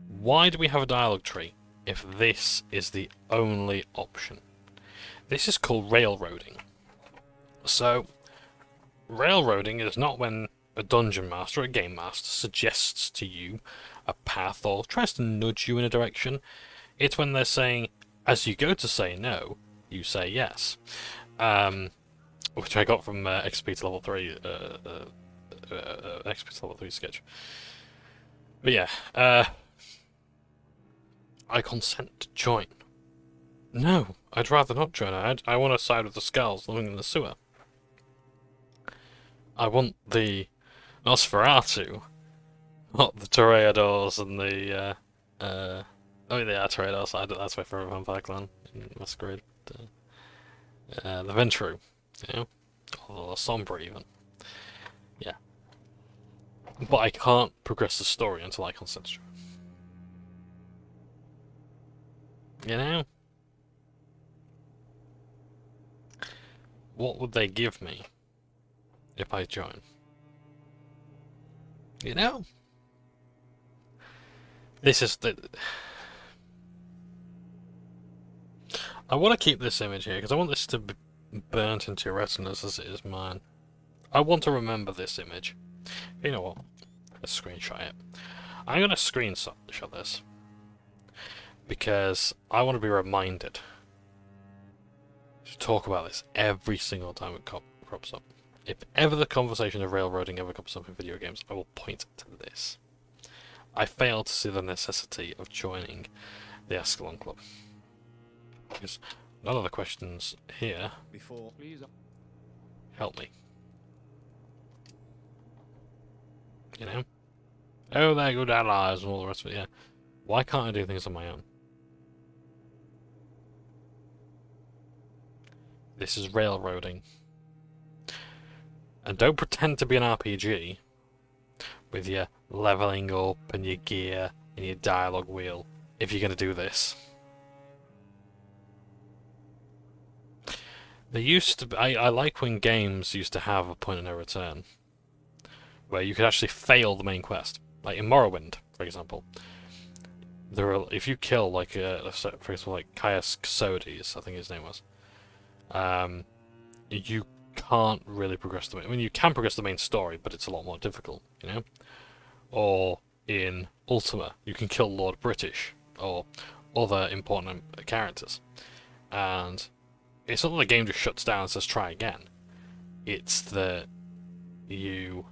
Why do we have a dialogue tree if this is the only option? This is called railroading. So, railroading is not when a dungeon master or a game master suggests to you a path or tries to nudge you in a direction. It's when they're saying, as you go to say no, you say yes. Which I got from XP to level 3, XP to level 3 sketch. But yeah, I consent to join. No, I'd rather not join. I want to side with the Skulls living in the sewer. I want the Nosferatu, not the Toreadors and the oh, they are Toreadors. That's my favorite vampire clan in Masquerade. The Ventru, you know, or the Sombre even. Yeah, but I can't progress the story until I consent to join. You know. What would they give me if I join? You know? This is the... I want to keep this image here, because I want this to be burnt into your retinas as it is mine. I want to remember this image. You know what? Let's screenshot it. I'm going to screenshot this. Because I want to be reminded to talk about this every single time it crops up. If ever the conversation of railroading ever comes up in video games, I will point to this. I fail to see the necessity of joining the Ascalon Club. Because none of the questions here Please. help me. You know? Oh, they're good allies and all the rest of it, yeah. Why can't I do things on my own? This is railroading. And don't pretend to be an RPG with your leveling up and your gear and your dialogue wheel if you're going to do this. There used to be, I like when games used to have a point of no return where you could actually fail the main quest. Like in Morrowind, for example. If you kill, like, for example, like Caius Casodes, I think his name was, you can't really progress the main... I mean, you can progress the main story, but it's a lot more difficult, you know? Or in Ultima, you can kill Lord British, or other important characters. And it's not that the game just shuts down and says try again. It's that you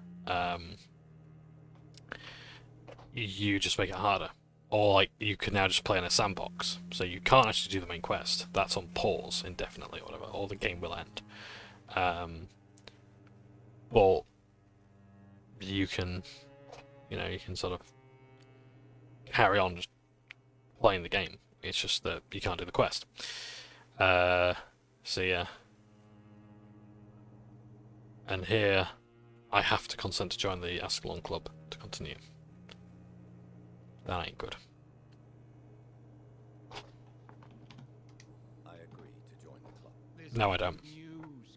just make it harder. Or, like, you can now just play in a sandbox. So you can't actually do the main quest. That's on pause indefinitely or whatever. Or the game will end. But you can, you can sort of carry on just playing the game. It's just that you can't do the quest. So yeah. And here, I have to consent to join the Ascalon Club to continue. That ain't good. I agree to join the club. This No, I is don't.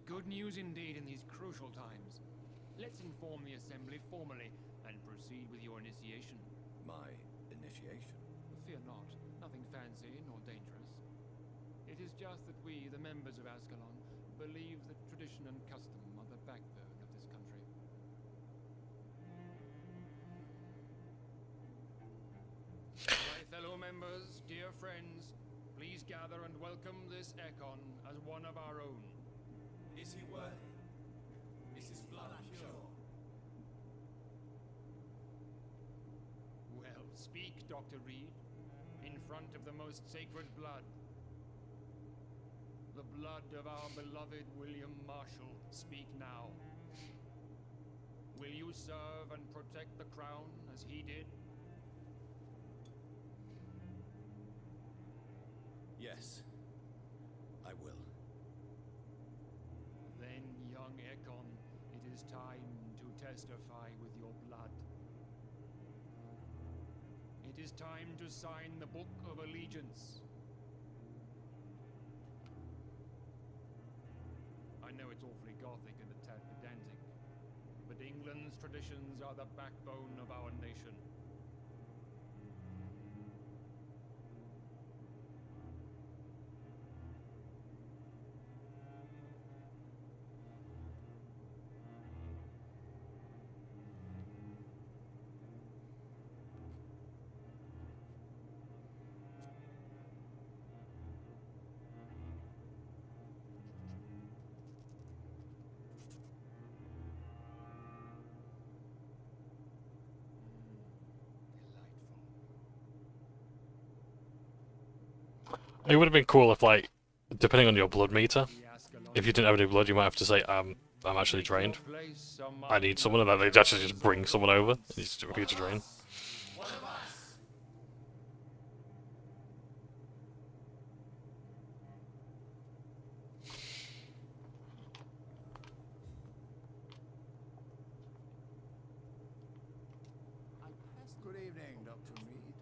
Good news indeed in these crucial times. Let's inform the assembly formally and proceed with your initiation. My initiation? Fear not, nothing fancy nor dangerous. It is just that we, the members of Ascalon, believe that tradition and custom are the backbone of this country. My fellow members, dear friends, please gather and welcome this Econ as one of our own. Is he worthy? Is his blood pure? Well, speak, Dr. Reid, in front of the most sacred blood. The blood of our beloved William Marshall. Speak now. Will you serve and protect the crown as he did? Yes, I will. Then, young Econ, it is time to testify with your blood. It is time to sign the Book of Allegiance. I know it's awfully gothic and a tad pedantic, but England's traditions are the backbone of our nation. It would have been cool if, like, depending on your blood meter, if you didn't have any blood, you might have to say, I'm actually drained. I need someone, and then they'd actually just bring someone over. He's here to drain. Good evening, Dr. Reid.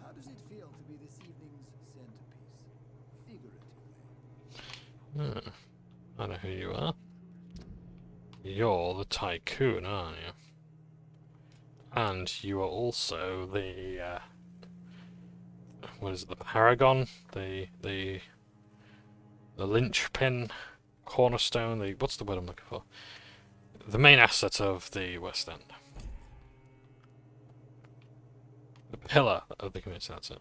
How does it feel to be this evening's centerpiece? Figuratively. I know who you are. You're the tycoon, aren't you? And you are also the, what is it, the paragon? The linchpin, cornerstone, what's the word I'm looking for? The main asset of the West End. The pillar of the community, that's it.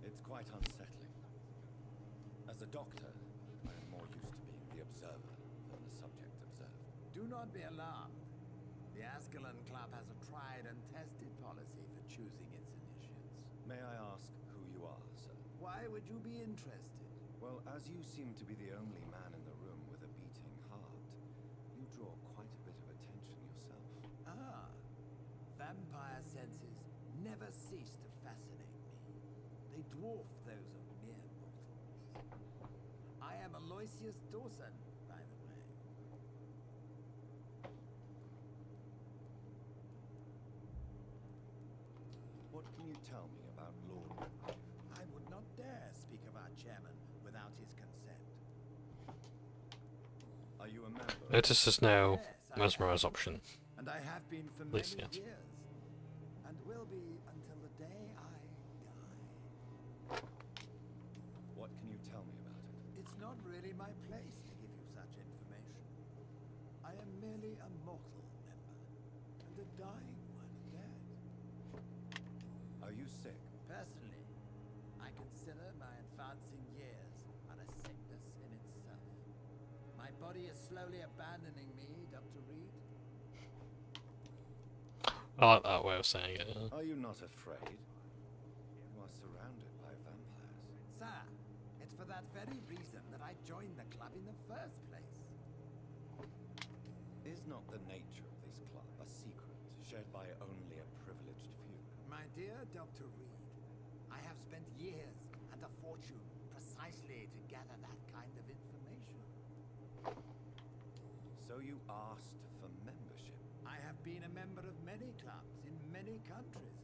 It's quite unsettling. As a doctor, I am more used to being the observer than the subject observed. Do not be alarmed. The Ascalon Club has a tried and tested policy for choosing its initiates. May I ask who you are, sir? Why would you be interested? Well, as you seem to be the only man in the room with a beating heart, you draw quite a bit of attention yourself. Ah. Vampire senses never cease to fascinate me. They dwarf those of mere mortals. I am Aloysius Dawson, by the way. What can you tell me about Lord Redgrave? I would not dare speak of our chairman without his consent. Are you a member? Notice there's no Yes, mesmerize option. and I have been for Please, many yes. years, and will be until the day I die. What can you tell me about it? It's not really my place to give you such information. I am merely a mortal member, and a dying one at that. Are you sick? Personally, I consider my advancing years are a sickness in itself. My body is slowly abandoning me, Dr. Reid. I like that way of saying it. Yeah. Are you not afraid? You are surrounded by vampires. Sir, it's for that very reason that I joined the club in the first place. Is not the nature of this club a secret shared by only a privileged few? My dear Dr. Reid, I have spent years and a fortune precisely to gather that kind of information. So you asked for membership? I have been a member of many clubs in many countries.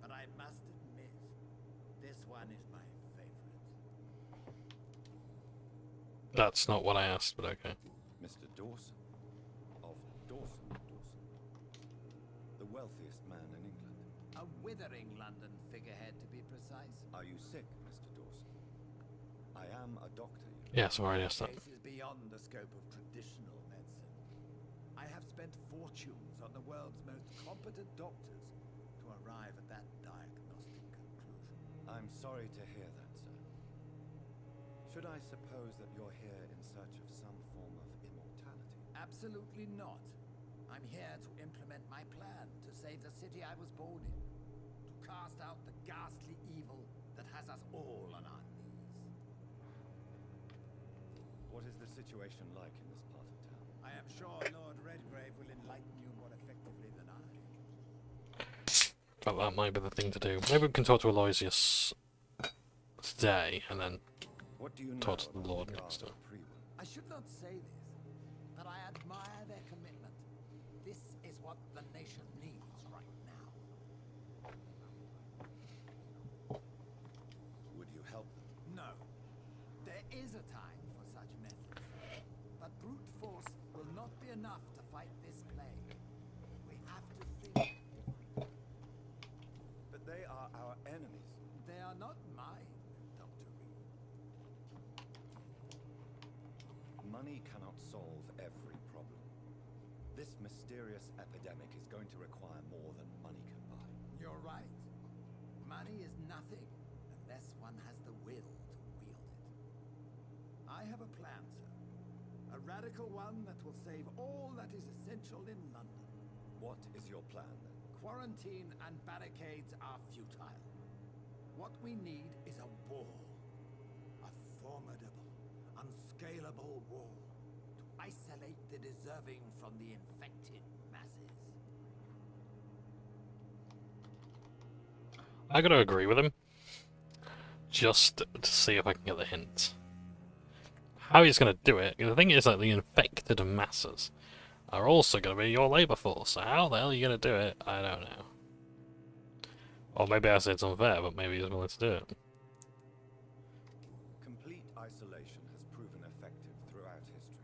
But I must admit, this one is my favorite. That's not what I asked, but okay. Mr. Dawson, of Dawson and Dawson, the wealthiest man in England. A withering London figurehead, to be precise. Are you sick, Mr. Dawson? I am a doctor. Yes, I've already asked that. Case is beyond the scope of traditional medicine. I have spent fortunes on the world's most competent doctors to arrive at that diagnostic conclusion. I'm sorry to hear that, sir. Should I suppose that you're here in search of some form of immortality? Absolutely not. I'm here to implement my plan to save the city I was born in. To cast out the ghastly evil that has us all on our knees. What is the situation like in this part of town? I am sure Lord Redgrave will enlighten you more effectively than I. But that might be the thing to do. Maybe we can talk to Aloysius today, and then What do you know talk to the about Lord the next Guard time. of Pre-Will? I should not say this, but I admire their commitment. This is what the nation needs right now. Would you help them? No. There is a time for such methods. But brute force will not be enough to fight this plague. We have to think differently. But they are our enemies. They are not mine, Dr. Reid. Money cannot solve every problem. This mysterious epidemic is going to require more than money can buy. You're right. Money is nothing unless one has the will to wield it. I have a plan, sir. A radical one that will save all that is essential in London. What is your plan, then? Quarantine and barricades are futile. What we need is a wall. A formidable, unscalable wall to isolate the deserving from the infected masses. I gotta agree with him. Just to see if I can get the hint. How he's gonna do it, the thing is that the infected masses are also gonna be your labour force, so how the hell are you gonna do it? I don't know. Or maybe I say it's unfair, but maybe he's willing to do it. Complete isolation has proven effective throughout history,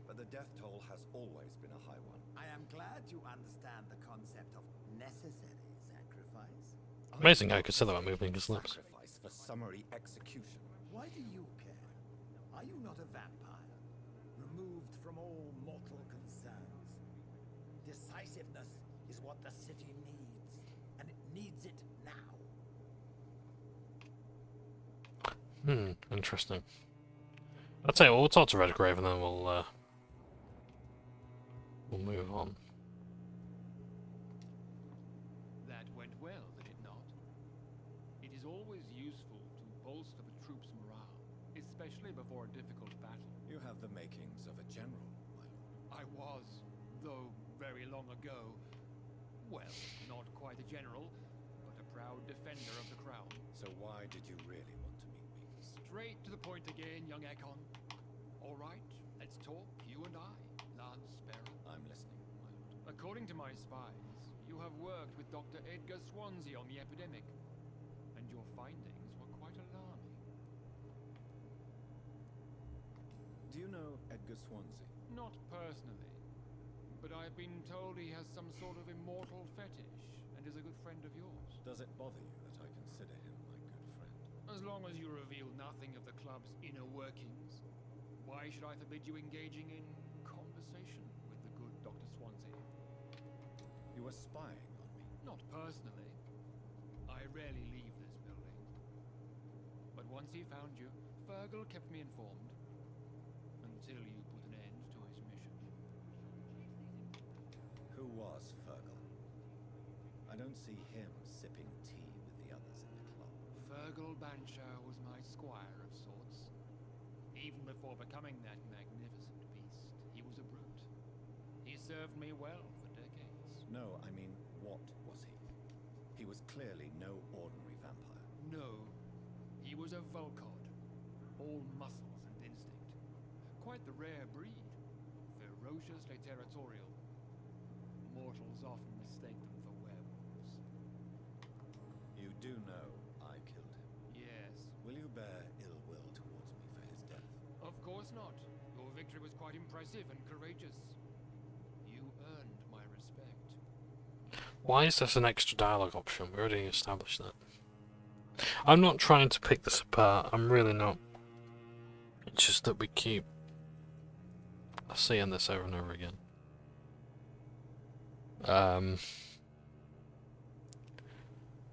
but the death toll has always been a high one. I am glad you understand the concept of necessary sacrifice. Amazing how he could say that about moving his lips. Sacrifice for summary execution. Why do you care? Are you not a vampire? Removed from all mortal concerns. Decisiveness is what the city needs, and it needs it now. Interesting. I'll tell you what, we'll talk to Redgrave and then we'll move on. That went well, did it not? It is always useful to bolster the troops' morale, especially before a difficult battle. You have the makings of a general, my lord. I was, though very long ago. Well, not quite a general, but a proud defender of the crown. So why did you really want to meet me? Straight to the point again, young Ascalon. All right, let's talk, you and I, Lance Sparrow. I'm listening, my lord. According to my spies, you have worked with Dr. Edgar Swansea on the epidemic, and your findings were quite alarming. Do you know Edgar Swansea? Not personally, but I've been told he has some sort of immortal fetish and is a good friend of yours. Does it bother you that I consider him my good friend? As long as you reveal nothing of the club's inner workings, why should I forbid you engaging in conversation with the good Dr. Swansea? You were spying on me. Not personally. I rarely leave this building. But once he found you, Fergal kept me informed. Until you put an end to his mission. Who was Fergal? I don't see him sipping tea with the others in the club. Fergal Banshire was my squire of sorts. Even before becoming that magnificent beast, he was a brute. served me well for decades. No, I mean, what was he? He was clearly no ordinary vampire. No, he was a Volcod, all muscles and instinct. Quite the rare breed, ferociously territorial. Mortals often mistake them for werewolves. You do know I killed him. Yes. Will you bear ill will towards me for his death? Of course not. Your victory was quite impressive and courageous. You earned my respect. Why is this an extra dialogue option? We already established that. I'm not trying to pick this apart. I'm really not. It's just that we keep seeing this over and over again.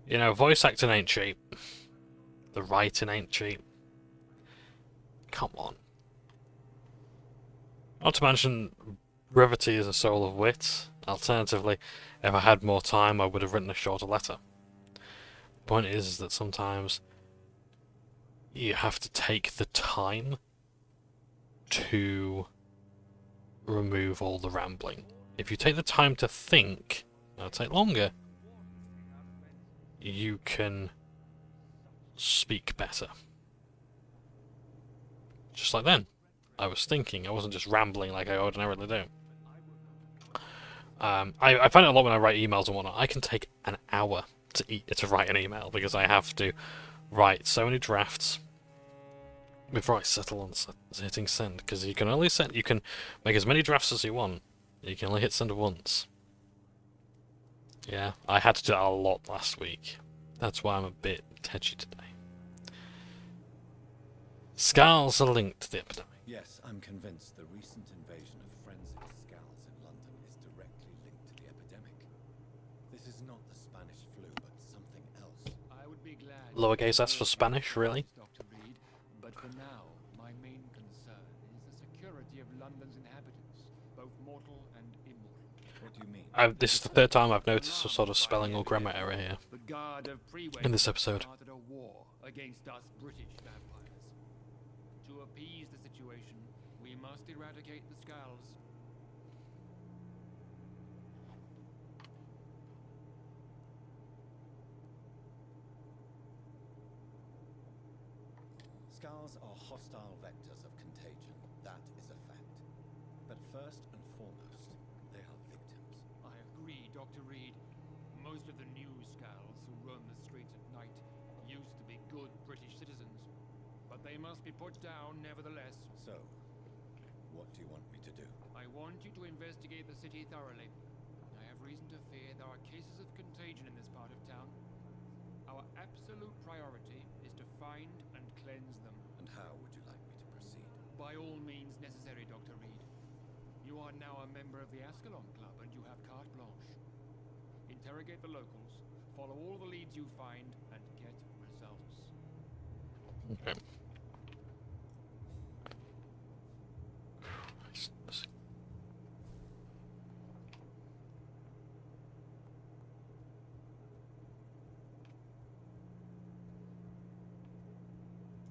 You know, voice acting ain't cheap. The writing ain't cheap. Come on. Not to mention, brevity is a soul of wit. Alternatively, if I had more time, I would have written a shorter letter. The point is that sometimes you have to take the time to remove all the rambling. If you take the time to think, it'll take longer. You can speak better. Just like then. I was thinking, I wasn't just rambling like I ordinarily do. I find it a lot when I write emails and whatnot. I can take an hour to write an email because I have to write so many drafts before I settle on hitting send. Because you can only you can make as many drafts as you want. You can only hit send once. Yeah, I had to do that a lot last week. That's why I'm a bit tetchy today. Scars are linked to the epidemic. Yes, I'm convinced the recent invasion of forensic scowls in London is directly linked to the epidemic. This is not the Spanish flu, but something else. I would be glad. Lowercase s for Spanish, really? Dr. Reid, but for now, my main concern is the security of London's inhabitants, both mortal and immortal. What do you mean? This is the third time I've noticed a sort of spelling or grammar error here The Guard of in this episode. started a war against us British vampires. To appease the situation, we must eradicate the Scowls. Scowls are hostile vectors of contagion. That is a fact. But first and foremost, they are victims. I agree, Dr. Reid. Most of the new Scowls who roam the streets at night used to be good British citizens, but they must be put down nevertheless. So, what do you want me to do? I want you to investigate the city thoroughly. I have reason to fear there are cases of contagion in this part of town. Our absolute priority is to find and cleanse them. And how would you like me to proceed? By all means necessary, Dr. Reid. You are now a member of the Ascalon Club and you have carte blanche. Interrogate the locals, follow all the leads you find, and get results. Okay.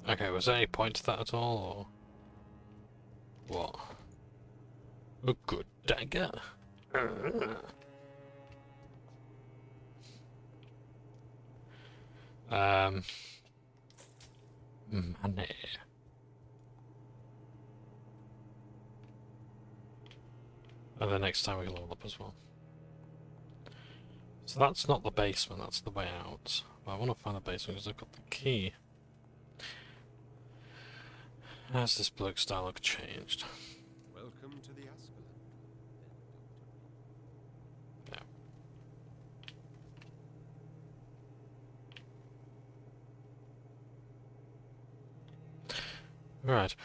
Okay, was there any point to that at all, or what? A good dagger. Money. And the next time we level up as well. So that's not the basement, that's the way out. But I want to find the basement because I've got the key. Has this bloke's dialogue changed? Welcome to the Ascalon. Yeah. Right.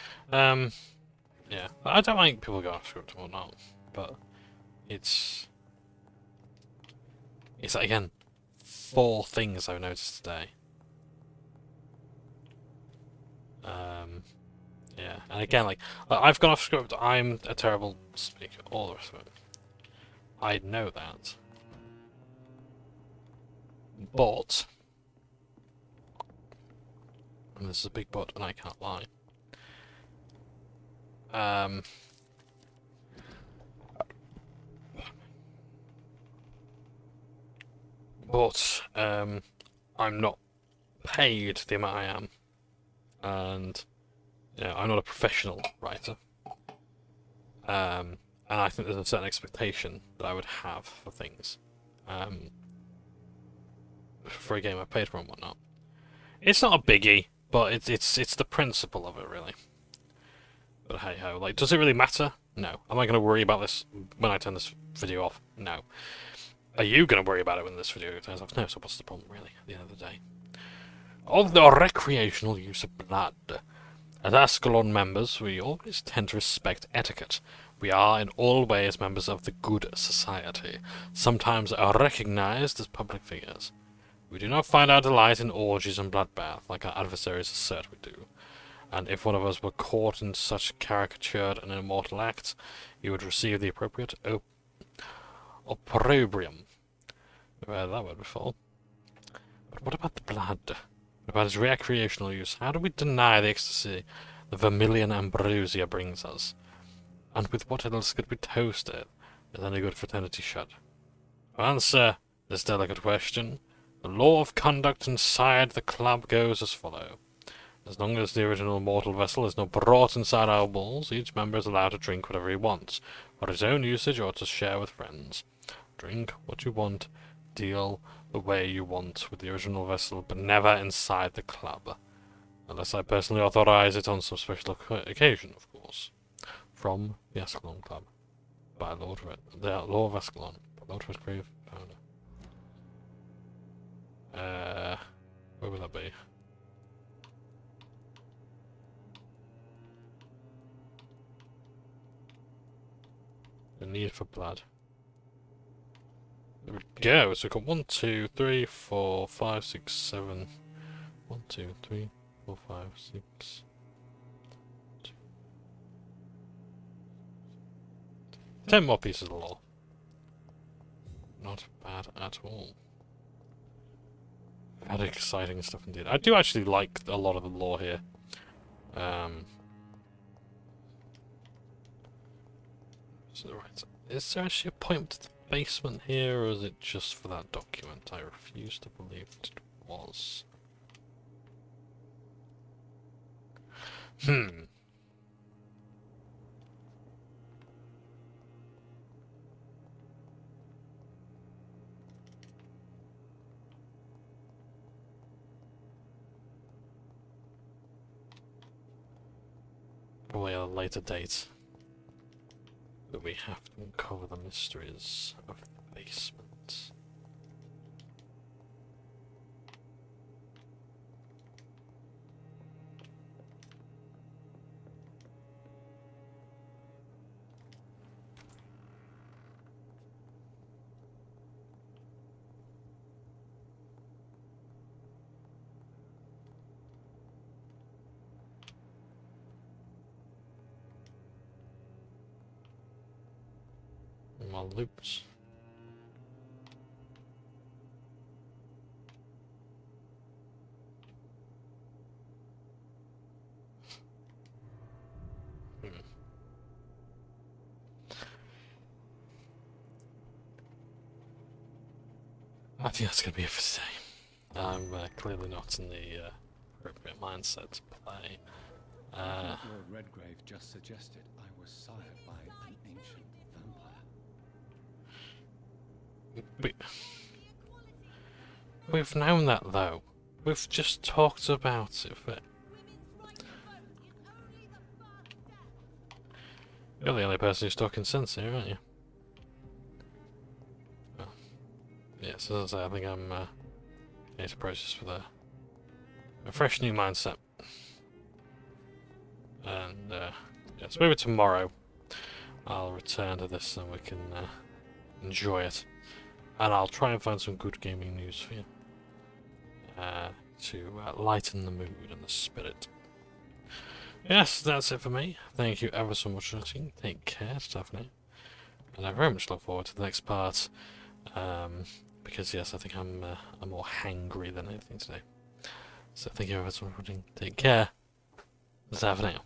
Yeah. I don't mind people going off script and whatnot, but it's like, again, 4 things I've noticed today. Yeah, and again, like, I've gone off script, I'm a terrible speaker, all the rest of it. I know that. But, and this is a big but, and I can't lie. but I'm not paid the amount I am, and I'm not a professional writer. And I think there's a certain expectation that I would have for things, for a game I paid for and whatnot. It's not a biggie, but it's the principle of it, really. But hey ho, like, does it really matter? No. Am I going to worry about this when I turn this video off? No. Are you going to worry about it when this video turns off? No, so what's the problem, really, at the end of the day? Of the recreational use of blood. As Ascalon members, we always tend to respect etiquette. We are, in all ways, members of the good society, sometimes are recognized as public figures. We do not find our delight in orgies and bloodbath, like our adversaries assert we do. And if one of us were caught in such caricatured and immortal acts, he would receive the appropriate opprobrium. Never heard that word before. But what about the blood? What about its recreational use? How do we deny the ecstasy the vermilion ambrosia brings us? And with what else could we toast it, as any good fraternity should? To answer this delicate question, the law of conduct inside the club goes as follows. As long as the original mortal vessel is not brought inside our walls, each member is allowed to drink whatever he wants, for his own usage or to share with friends. Drink what you want, deal the way you want with the original vessel, but never inside the club. Unless I personally authorize it on some special occasion, of course. From the Ascalon Club. By the Law of Ascalon. By Lord Redgrave, founder. Where would that be? The need for blood. There we go. So we've got 1, 2, 3, 4, 5, 6, 7. 1, 2, 3, 4, 5, 6. 10 more pieces of lore. Not bad at all. Very exciting stuff indeed. I do actually like a lot of the lore here. So, right. Is there actually a point to the basement here, or is it just for that document? I refuse to believe that it was. Probably at a later date. But we have to uncover the mysteries of the basement. My loops. I think that's going to be it for today. I'm clearly not in the appropriate mindset to play. Lord Redgrave just suggested I was sired by an ancient vampire. We've known that, though. We've just talked about it. But you're the only person who's talking sense here, aren't you? Well, yes, as I say, I think I'm need to process with a fresh new mindset. And yes, maybe tomorrow I'll return to this and we can enjoy it. And I'll try and find some good gaming news for you to lighten the mood and the spirit. Yes, that's it for me. Thank you ever so much for watching. Take care, Stephanie. And I very much look forward to the next part. Because yes, I think I'm more hangry than anything today. So thank you ever so much for watching. Take care. Stephanie.